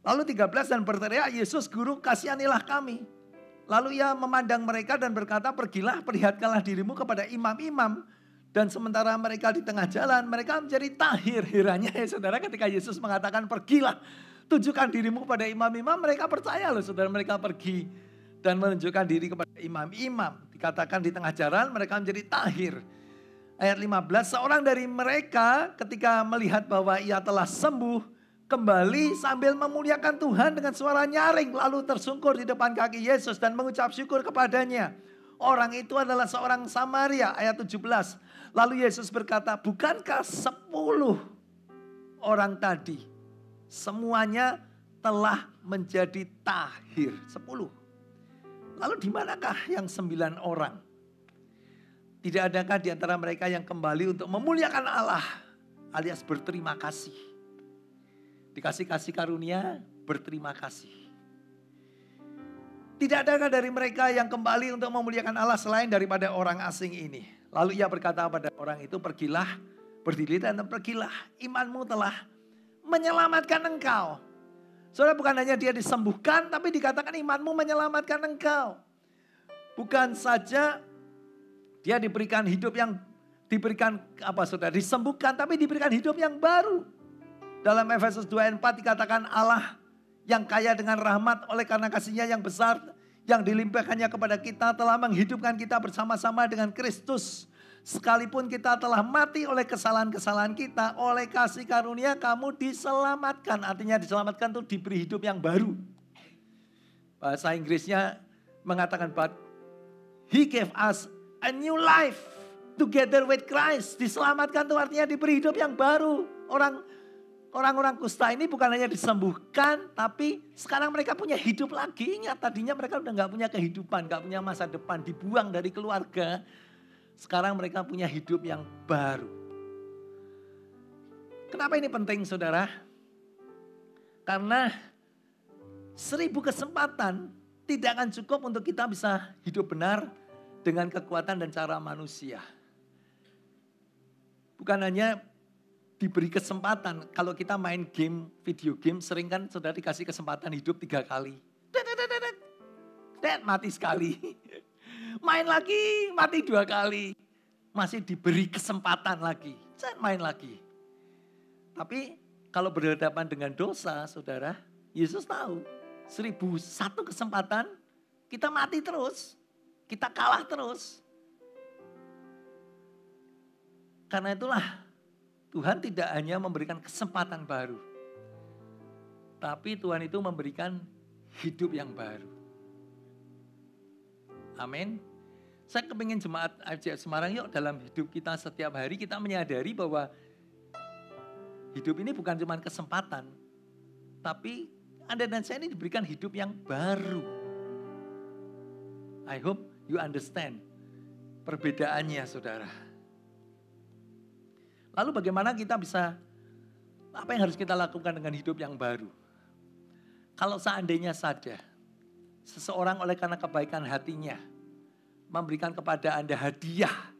Lalu 13 dan berteriak, Yesus Guru kasihanilah kami. Lalu ia memandang mereka dan berkata, pergilah perlihatkanlah dirimu kepada imam-imam. Dan sementara mereka di tengah jalan, mereka menjadi tahir. Herannya ya saudara ketika Yesus mengatakan pergilah. Tunjukkan dirimu kepada imam-imam, mereka percaya loh saudara, mereka pergi. Dan menunjukkan diri kepada imam-imam. Dikatakan di tengah jalan mereka menjadi tahir. Ayat 15, seorang dari mereka ketika melihat bahwa ia telah sembuh, kembali sambil memuliakan Tuhan dengan suara nyaring. Lalu tersungkur di depan kaki Yesus dan mengucap syukur kepadanya. Orang itu adalah seorang Samaria, ayat 17. Lalu Yesus berkata, bukankah 10 orang tadi semuanya telah menjadi tahir? 10. Lalu di manakah yang 9 orang? Tidak adakah di antara mereka yang kembali untuk memuliakan Allah alias berterima kasih? Dikasih kasih karunia, berterima kasih. Tidak adakah dari mereka yang kembali untuk memuliakan Allah selain daripada orang asing ini? Lalu ia berkata pada orang itu, pergilah, berdiri dan pergilah. Imanmu telah menyelamatkan engkau. Saudara, bukan hanya dia disembuhkan, tapi dikatakan imanmu menyelamatkan engkau. Bukan saja dia diberikan hidup yang disembuhkan, tapi diberikan hidup yang baru. Dalam Efesus 2 ayat 4 dikatakan Allah yang kaya dengan rahmat oleh karena kasihnya yang besar yang dilimpahkannya kepada kita telah menghidupkan kita bersama-sama dengan Kristus. Sekalipun kita telah mati oleh kesalahan-kesalahan kita, oleh kasih karunia kamu diselamatkan. Artinya diselamatkan itu diberi hidup yang baru. Bahasa Inggrisnya mengatakan, but He gave us a new life together with Christ. Diselamatkan itu artinya diberi hidup yang baru. Orang-orang kusta ini bukan hanya disembuhkan, tapi sekarang mereka punya hidup lagi. Ingat tadinya mereka udah gak punya kehidupan, gak punya masa depan, dibuang dari keluarga. Sekarang mereka punya hidup yang baru. Kenapa ini penting saudara? Karena 1000 kesempatan tidak akan cukup untuk kita bisa hidup benar dengan kekuatan dan cara manusia. Bukan hanya diberi kesempatan. Kalau kita main game, video game, sering kan saudara dikasih kesempatan hidup 3 kali. Mati sekali. Main lagi, mati 2 kali. Masih diberi kesempatan lagi. Main lagi. Tapi kalau berhadapan dengan dosa, saudara, Yesus tahu. 1001 kesempatan, kita mati terus. Kita kalah terus. Karena itulah Tuhan tidak hanya memberikan kesempatan baru. Tapi Tuhan itu memberikan hidup yang baru. Amin. Saya kepingin jemaat IFJF Semarang yuk dalam hidup kita setiap hari kita menyadari bahwa hidup ini bukan cuma kesempatan. Tapi Anda dan saya ini diberikan hidup yang baru. I hope you understand perbedaannya saudara. Lalu bagaimana kita bisa, apa yang harus kita lakukan dengan hidup yang baru? Kalau seandainya saja seseorang oleh karena kebaikan hatinya memberikan kepada Anda hadiah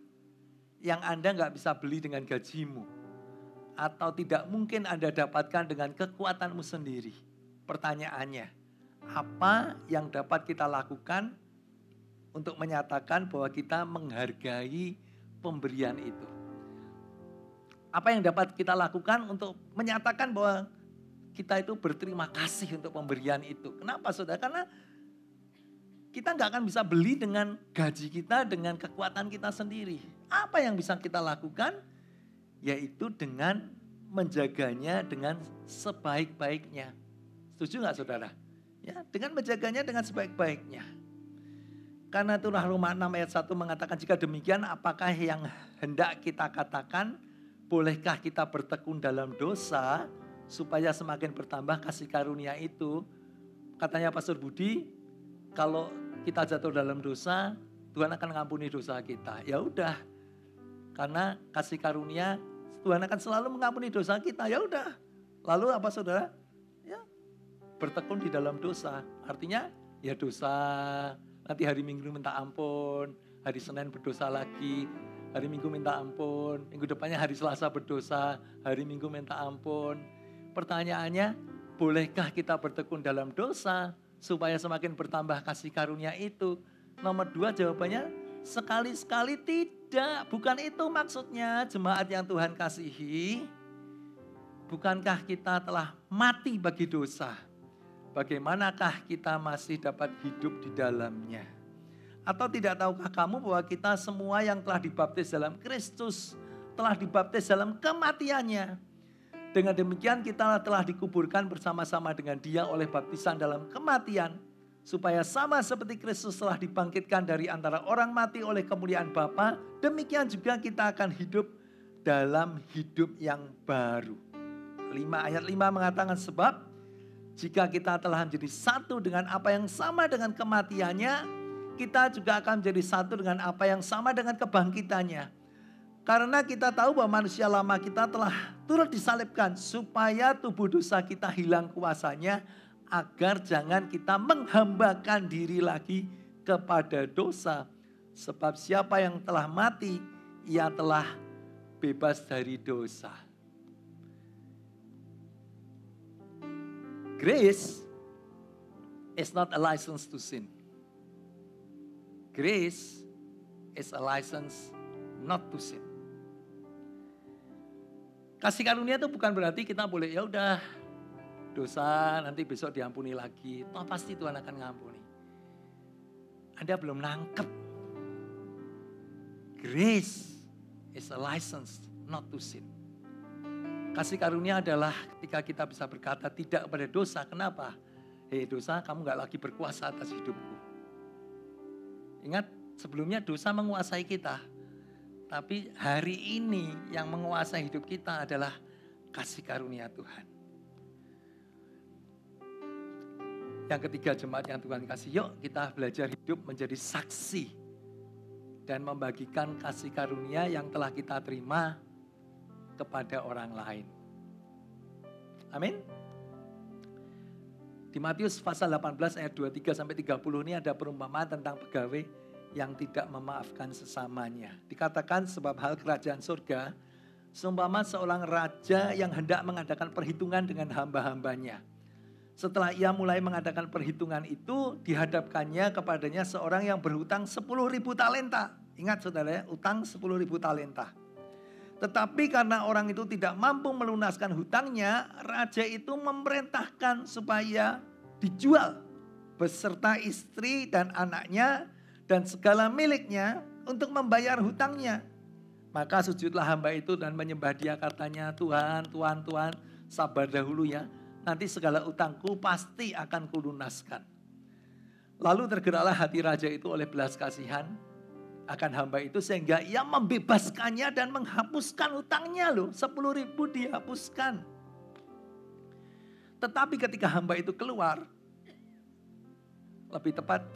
yang Anda nggak bisa beli dengan gajimu. Atau tidak mungkin Anda dapatkan dengan kekuatanmu sendiri. Pertanyaannya, apa yang dapat kita lakukan untuk menyatakan bahwa kita menghargai pemberian itu? Apa yang dapat kita lakukan untuk menyatakan bahwa kita itu berterima kasih untuk pemberian itu? Kenapa saudara? Karena kita nggak akan bisa beli dengan gaji kita, dengan kekuatan kita sendiri. Apa yang bisa kita lakukan? Yaitu dengan menjaganya dengan sebaik-baiknya. Setuju nggak saudara? Ya, dengan menjaganya dengan sebaik-baiknya. Karena itulah Roma 6 ayat 1 mengatakan, jika demikian apakah yang hendak kita katakan? Bolehkah kita bertekun dalam dosa supaya semakin bertambah kasih karunia itu? Katanya Pastor Budi, kalau kita jatuh dalam dosa, Tuhan akan mengampuni dosa kita. Ya udah, karena kasih karunia Tuhan akan selalu mengampuni dosa kita. Ya udah. Lalu apa saudara? Ya, bertekun di dalam dosa. Artinya ya dosa, nanti hari Minggu minta ampun, hari Senin berdosa lagi, hari Minggu minta ampun, minggu depannya hari Selasa berdosa, hari Minggu minta ampun. Pertanyaannya, bolehkah kita bertekun dalam dosa supaya semakin bertambah kasih karunia itu? Nomor 2 jawabannya, sekali-sekali tidak. Bukan itu maksudnya jemaat yang Tuhan kasihi. Bukankah kita telah mati bagi dosa? Bagaimanakah kita masih dapat hidup di dalamnya? Atau tidak tahukah kamu bahwa kita semua yang telah dibaptis dalam Kristus, telah dibaptis dalam kematiannya. Dengan demikian kita telah dikuburkan bersama-sama dengan Dia oleh baptisan dalam kematian. Supaya sama seperti Kristus telah dibangkitkan dari antara orang mati oleh kemuliaan Bapa, demikian juga kita akan hidup dalam hidup yang baru. Ayat 5 mengatakan, sebab jika kita telah menjadi satu dengan apa yang sama dengan kematiannya, kita juga akan menjadi satu dengan apa yang sama dengan kebangkitannya. Karena kita tahu bahwa manusia lama kita telah turut disalibkan supaya tubuh dosa kita hilang kuasanya, agar jangan kita menghambakan diri lagi kepada dosa. Sebab siapa yang telah mati, ia telah bebas dari dosa. Grace is not a license to sin. Grace is a license not to sin. Kasih karunia itu bukan berarti kita boleh ya udah dosa nanti besok diampuni lagi. Toh pasti Tuhan akan ngampuni. Anda belum nangkep. Grace is a license not to sin. Kasih karunia adalah ketika kita bisa berkata tidak kepada dosa. Kenapa? Hei dosa, kamu gak lagi berkuasa atas hidupku. Ingat, sebelumnya dosa menguasai kita. Tapi hari ini yang menguasai hidup kita adalah kasih karunia Tuhan. Yang ketiga, jemaat yang Tuhan kasih, yuk kita belajar hidup menjadi saksi. Dan membagikan kasih karunia yang telah kita terima kepada orang lain. Amin. Di Matius pasal 18 ayat 23 sampai 30 ini ada perumpamaan tentang pegawai yang tidak memaafkan sesamanya. Dikatakan sebab hal kerajaan surga seumpama seorang raja yang hendak mengadakan perhitungan dengan hamba-hambanya. Setelah ia mulai mengadakan perhitungan itu, dihadapkannya kepadanya seorang yang berhutang 10.000 talenta. Ingat saudara ya, utang 10.000 talenta. Tetapi karena orang itu tidak mampu melunaskan hutangnya, raja itu memerintahkan supaya dijual beserta istri dan anaknya dan segala miliknya untuk membayar hutangnya. Maka sujudlah hamba itu dan menyembah Dia, katanya, Tuhan, Tuhan, Tuhan, sabar dahulu ya, nanti segala utangku pasti akan kulunaskan. Lalu tergeraklah hati raja itu oleh belas kasihan akan hamba itu sehingga ia membebaskannya dan menghapuskan hutangnya loh. 10.000 dihapuskan. Tetapi ketika hamba itu keluar, lebih tepat,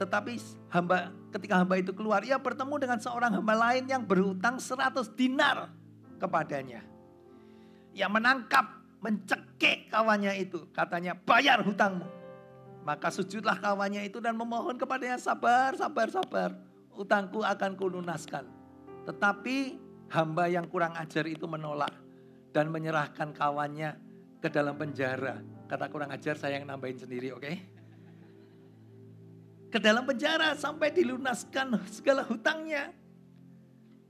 ketika hamba itu keluar, ia bertemu dengan seorang hamba lain yang berhutang 100 dinar kepadanya. Ia menangkap, mencekik kawannya itu, katanya, bayar hutangmu. Maka sujudlah kawannya itu dan memohon kepadanya, sabar, sabar, sabar. Utangku akan kulunaskan. Tetapi hamba yang kurang ajar itu menolak dan menyerahkan kawannya ke dalam penjara. Kata kurang ajar saya yang nambahin sendiri, oke? Ke dalam penjara sampai dilunaskan segala hutangnya.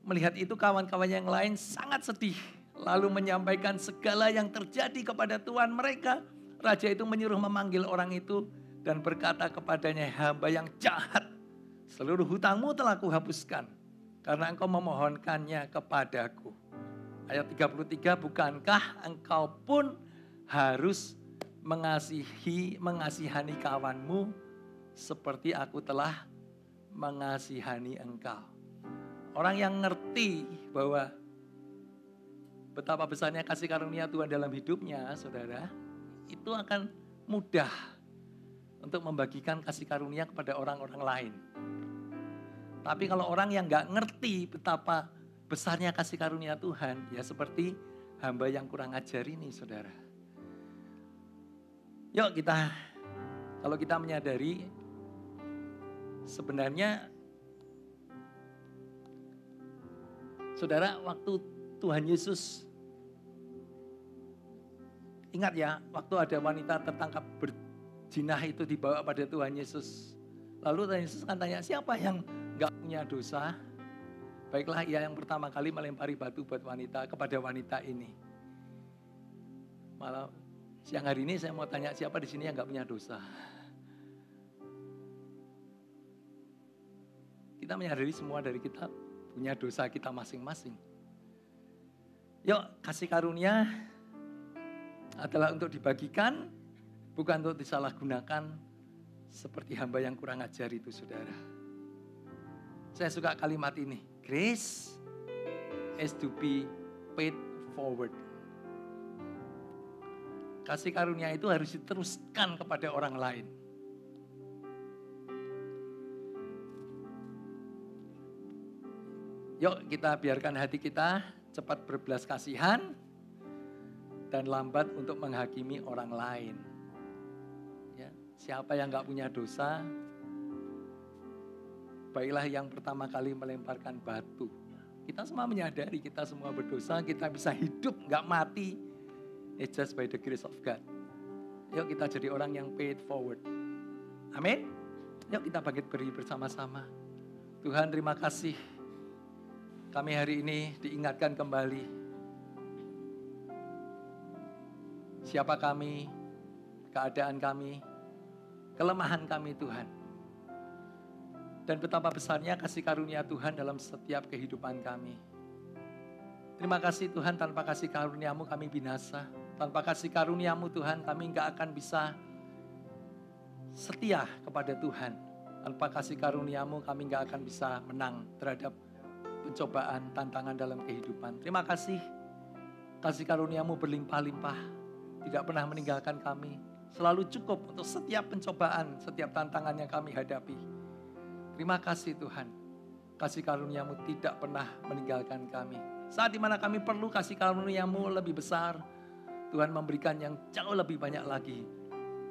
Melihat itu kawan-kawannya yang lain sangat sedih. Lalu menyampaikan segala yang terjadi kepada tuan mereka. Raja itu menyuruh memanggil orang itu dan berkata kepadanya, hamba yang jahat. Seluruh hutangmu telah kuhapuskan karena engkau memohonkannya kepadaku. Ayat 33, bukankah engkau pun harus mengasihani kawanmu seperti aku telah mengasihani engkau. Orang yang ngerti bahwa betapa besarnya kasih karunia Tuhan dalam hidupnya, saudara, itu akan mudah untuk membagikan kasih karunia kepada orang-orang lain. Tapi kalau orang yang gak ngerti betapa besarnya kasih karunia Tuhan, ya seperti hamba yang kurang ajar ini, saudara. Yuk kita Kalau kita menyadari sebenarnya saudara, waktu Tuhan Yesus, ingat ya, waktu ada wanita tertangkap berzina itu dibawa pada Tuhan Yesus. Lalu Tuhan Yesus kan tanya, siapa yang gak punya dosa? Baiklah, ia yang pertama kali melempari batu buat wanita, kepada wanita ini. Malah siang hari ini saya mau tanya, siapa di sini yang gak punya dosa? Kita menyadari semua dari kita punya dosa kita masing-masing. Yuk, kasih karunia adalah untuk dibagikan, bukan untuk disalahgunakan seperti hamba yang kurang ajar itu, saudara. Saya suka kalimat ini, grace is to be paid forward. Kasih karunia itu harus diteruskan kepada orang lain. Yuk kita biarkan hati kita cepat berbelas kasihan dan lambat untuk menghakimi orang lain. Ya, siapa yang gak punya dosa, baiklah yang pertama kali melemparkan batu. Kita semua menyadari kita semua berdosa, kita bisa hidup gak mati. It's just by the grace of God. Yuk kita jadi orang yang paid forward. Amin. Yuk kita bangkit beri bersama-sama. Tuhan, terima kasih. Kami hari ini diingatkan kembali. Siapa kami, keadaan kami, kelemahan kami Tuhan. Dan betapa besarnya kasih karunia Tuhan dalam setiap kehidupan kami. Terima kasih Tuhan, tanpa kasih karunia-Mu kami binasa. Tanpa kasih karunia-Mu Tuhan kami gak akan bisa setia kepada Tuhan. Tanpa kasih karunia-Mu kami gak akan bisa menang terhadap pencobaan, tantangan dalam kehidupan. Terima kasih, kasih karunia-Mu berlimpah-limpah, tidak pernah meninggalkan kami, selalu cukup untuk setiap pencobaan, setiap tantangan yang kami hadapi. Terima kasih Tuhan, kasih karunia-Mu tidak pernah meninggalkan kami. Saat dimana kami perlu kasih karunia-Mu lebih besar, Tuhan memberikan yang jauh lebih banyak lagi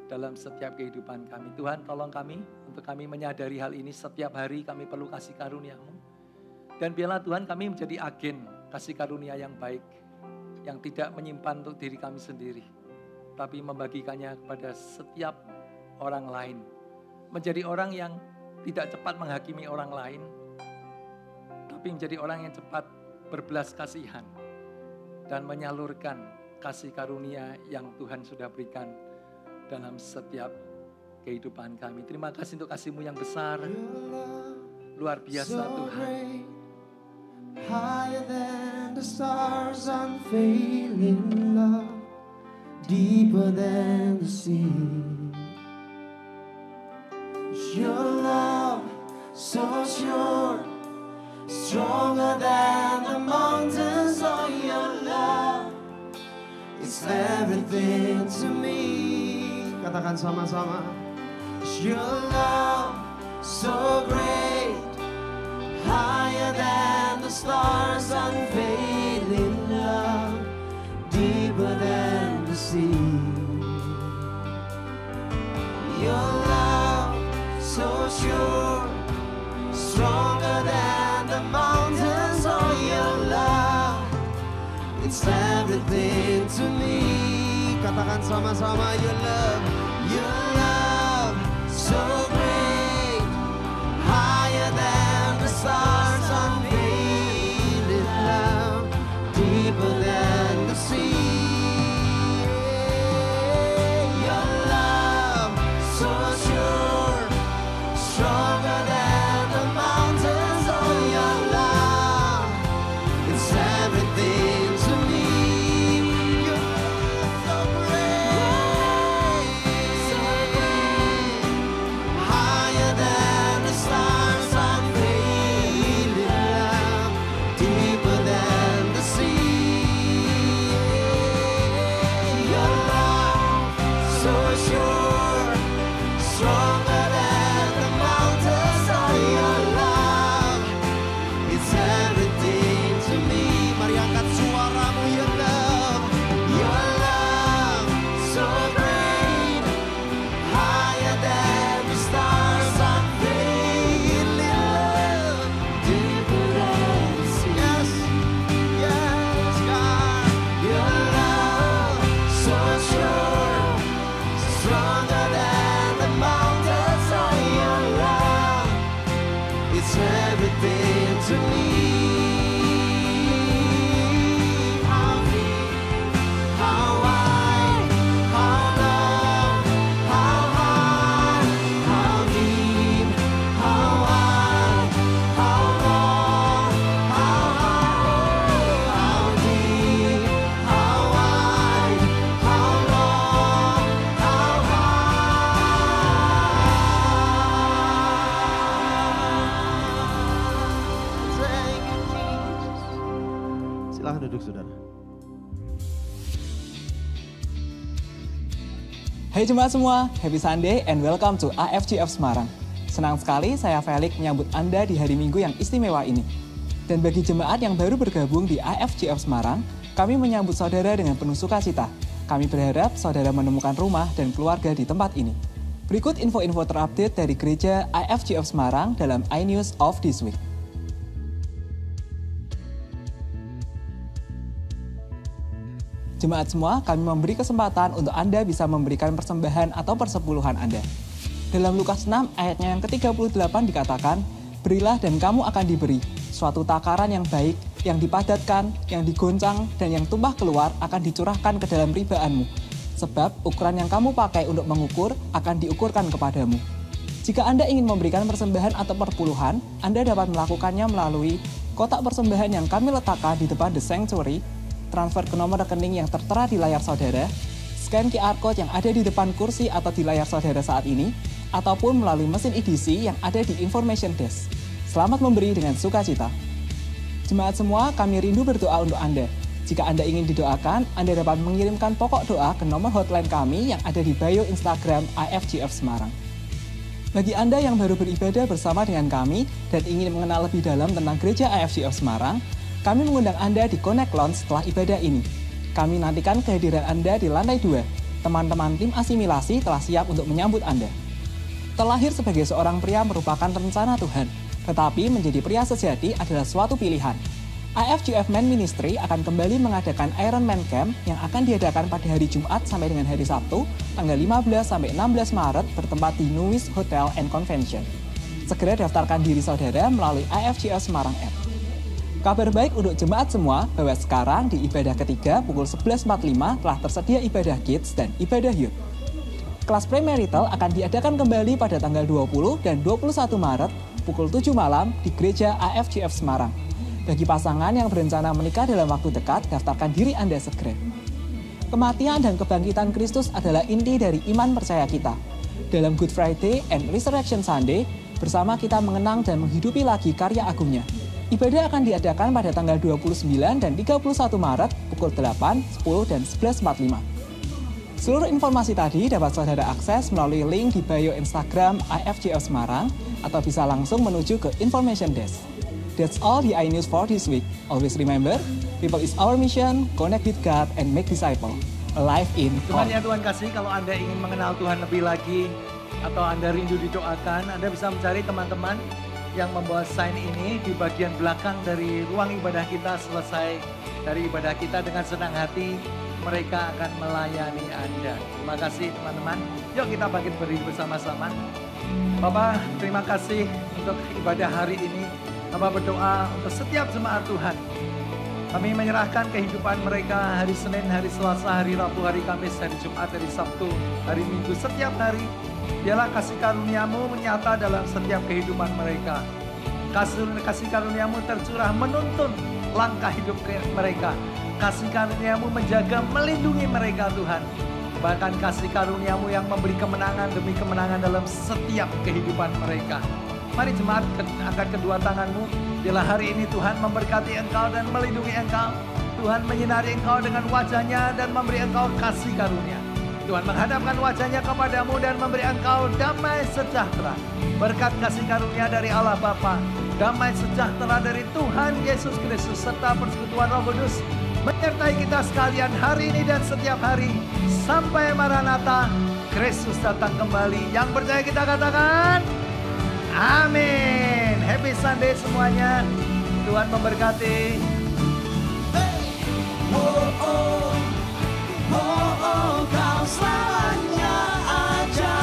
dalam setiap kehidupan kami. Tuhan tolong kami, untuk kami menyadari hal ini setiap hari kami perlu kasih karunia-Mu. Dan biarlah Tuhan kami menjadi agen kasih karunia yang baik, yang tidak menyimpan untuk diri kami sendiri, tapi membagikannya kepada setiap orang lain. Menjadi orang yang tidak cepat menghakimi orang lain, tapi menjadi orang yang cepat berbelas kasihan dan menyalurkan kasih karunia yang Tuhan sudah berikan dalam setiap kehidupan kami. Terima kasih untuk kasih-Mu yang besar, luar biasa Tuhan. Higher than the stars, unfailing love, deeper than the sea. Your love so sure, stronger than the mountains. Oh, your love is everything to me. Katakan sama-sama. Your love so great, higher than the stars, unfailing love, deeper than the sea. Your love so sure, stronger than the mountains. Oh, your love, it's everything to me. Katakan sama-sama, your love so great, higher than the stars, unfailing love, deeper than the sea. Your love so sure, stronger than the mountains. Oh, your love, it's everything to me. Your love so great, so Silahkan duduk saudara. Hai jemaat semua, happy Sunday and welcome to AFGF Semarang. Senang sekali saya Felix menyambut Anda di hari Minggu yang istimewa ini. Dan bagi jemaat yang baru bergabung di AFGF Semarang, kami menyambut saudara dengan penuh sukacita. Kami berharap saudara menemukan rumah dan keluarga di tempat ini. Berikut info-info terupdate dari gereja AFGF Semarang dalam iNews of this week. Jemaat semua, kami memberi kesempatan untuk Anda bisa memberikan persembahan atau persepuluhan Anda. Dalam Lukas 6 ayatnya yang ke-38 dikatakan, berilah dan kamu akan diberi, suatu takaran yang baik, yang dipadatkan, yang digoncang, dan yang tumpah keluar akan dicurahkan ke dalam ribaanmu. Sebab ukuran yang kamu pakai untuk mengukur akan diukurkan kepadamu. Jika Anda ingin memberikan persembahan atau perpuluhan, Anda dapat melakukannya melalui kotak persembahan yang kami letakkan di depan The Sanctuary, transfer ke nomor rekening yang tertera di layar saudara, scan QR Code yang ada di depan kursi atau di layar saudara saat ini, ataupun melalui mesin EDC yang ada di Information Desk. Selamat memberi dengan sukacita. Jemaat semua, kami rindu berdoa untuk Anda. Jika Anda ingin didoakan, Anda dapat mengirimkan pokok doa ke nomor hotline kami yang ada di bio Instagram AFGF Semarang. Bagi Anda yang baru beribadah bersama dengan kami dan ingin mengenal lebih dalam tentang gereja AFGF Semarang, kami mengundang Anda di Connect Lounge setelah ibadah ini. Kami nantikan kehadiran Anda di lantai 2. Teman-teman tim asimilasi telah siap untuk menyambut Anda. Terlahir sebagai seorang pria merupakan rencana Tuhan, tetapi menjadi pria sejati adalah suatu pilihan. AFGF Men Ministry akan kembali mengadakan Iron Man Camp yang akan diadakan pada hari Jumat sampai dengan hari Sabtu, tanggal 15 sampai 16 Maret bertempat di Nuis Hotel and Convention. Segera daftarkan diri saudara melalui AFGF Semarang App. Kabar baik untuk jemaat semua bahwa sekarang di ibadah ketiga pukul 11.45 telah tersedia ibadah kids dan ibadah youth. Kelas premarital akan diadakan kembali pada tanggal 20 dan 21 Maret pukul 7 malam di gereja AFGF Semarang. Bagi pasangan yang berencana menikah dalam waktu dekat, daftarkan diri Anda segera. Kematian dan kebangkitan Kristus adalah inti dari iman percaya kita. Dalam Good Friday and Resurrection Sunday, bersama kita mengenang dan menghidupi lagi karya agungnya. Ibadah akan diadakan pada tanggal 29 dan 31 Maret pukul 8, 10, dan 11.45. Seluruh informasi tadi dapat saudara akses melalui link di bio Instagram AFGF Semarang atau bisa langsung menuju ke Information Desk. That's all the iNews for this week. Always remember, people is our mission, connect with God and make disciple. Alive in Tuhan ya Tuhan kasih, kalau Anda ingin mengenal Tuhan lebih lagi atau Anda rindu didoakan, Anda bisa mencari teman-teman yang membawa sign ini di bagian belakang dari ruang ibadah kita. Selesai dari ibadah kita dengan senang hati, mereka akan melayani Anda. Terima kasih teman-teman. Yuk kita bangkit berdiri bersama-sama. Bapak, terima kasih untuk ibadah hari ini. Bapak berdoa untuk setiap jemaat Tuhan. Kami menyerahkan kehidupan mereka hari Senin, hari Selasa, hari Rabu, hari Kamis, hari Jumat, hari Sabtu, hari Minggu, setiap hari. Biarlah kasih karuniamu menyata dalam setiap kehidupan mereka. Kasih karuniamu tercurah menuntun langkah hidup mereka. Kasih karuniamu menjaga, melindungi mereka Tuhan. Bahkan kasih karuniamu yang memberi kemenangan demi kemenangan dalam setiap kehidupan mereka. Mari jemaat angkat kedua tanganmu. Biarlah hari ini Tuhan memberkati engkau dan melindungi engkau. Tuhan menyinari engkau dengan wajahnya dan memberi engkau kasih karunia. Tuhan menghadapkan wajahnya kepadamu dan memberi engkau damai sejahtera. Berkat kasih karunia dari Allah Bapa, damai sejahtera dari Tuhan Yesus Kristus, serta persekutuan Roh Kudus menyertai kita sekalian hari ini dan setiap hari. Sampai Maranatha, Kristus datang kembali. Yang percaya kita katakan, amin. Happy Sunday semuanya. Tuhan memberkati. Kau selamanya ada.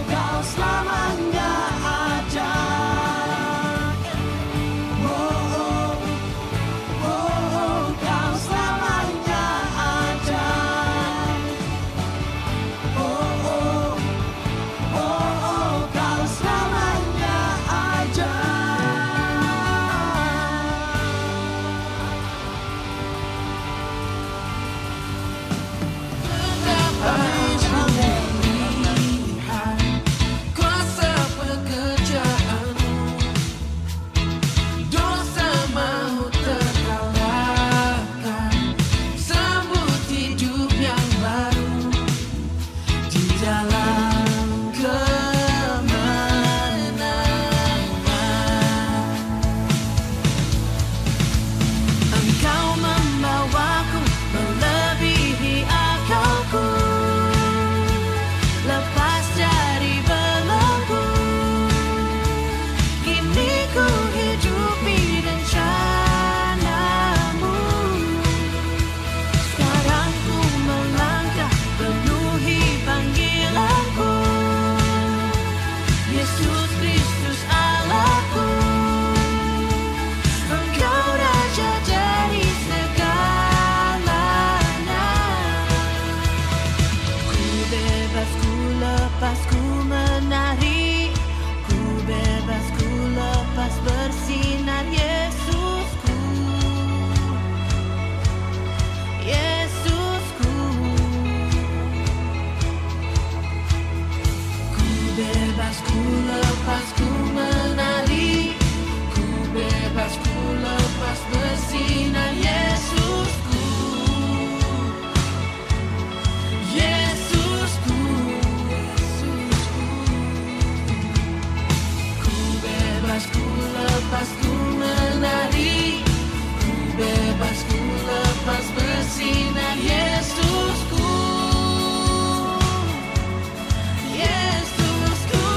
Kau selamanya ada. Kau selamanya ada. Kau selamanya ada. Yesus Kristus Allahku, Engkau Raja dari segalanya. Ku bebas, ku lepas, ku menari, ku bebas, ku lepas bersinar Yesusku, Yesusku. Ku bebas, ku lepas, ku menari, ku bebas, ku lepas bersinar Yesusku, Yesusku, Yesusku. Ku bebas, ku lepas, ku menari, ku bebas, ku lepas bersinar Yesusku, Yesusku.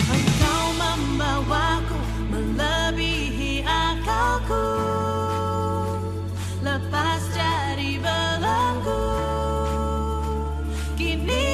Engkau membawaku melebihi akalku, lepas dari belenggu, kini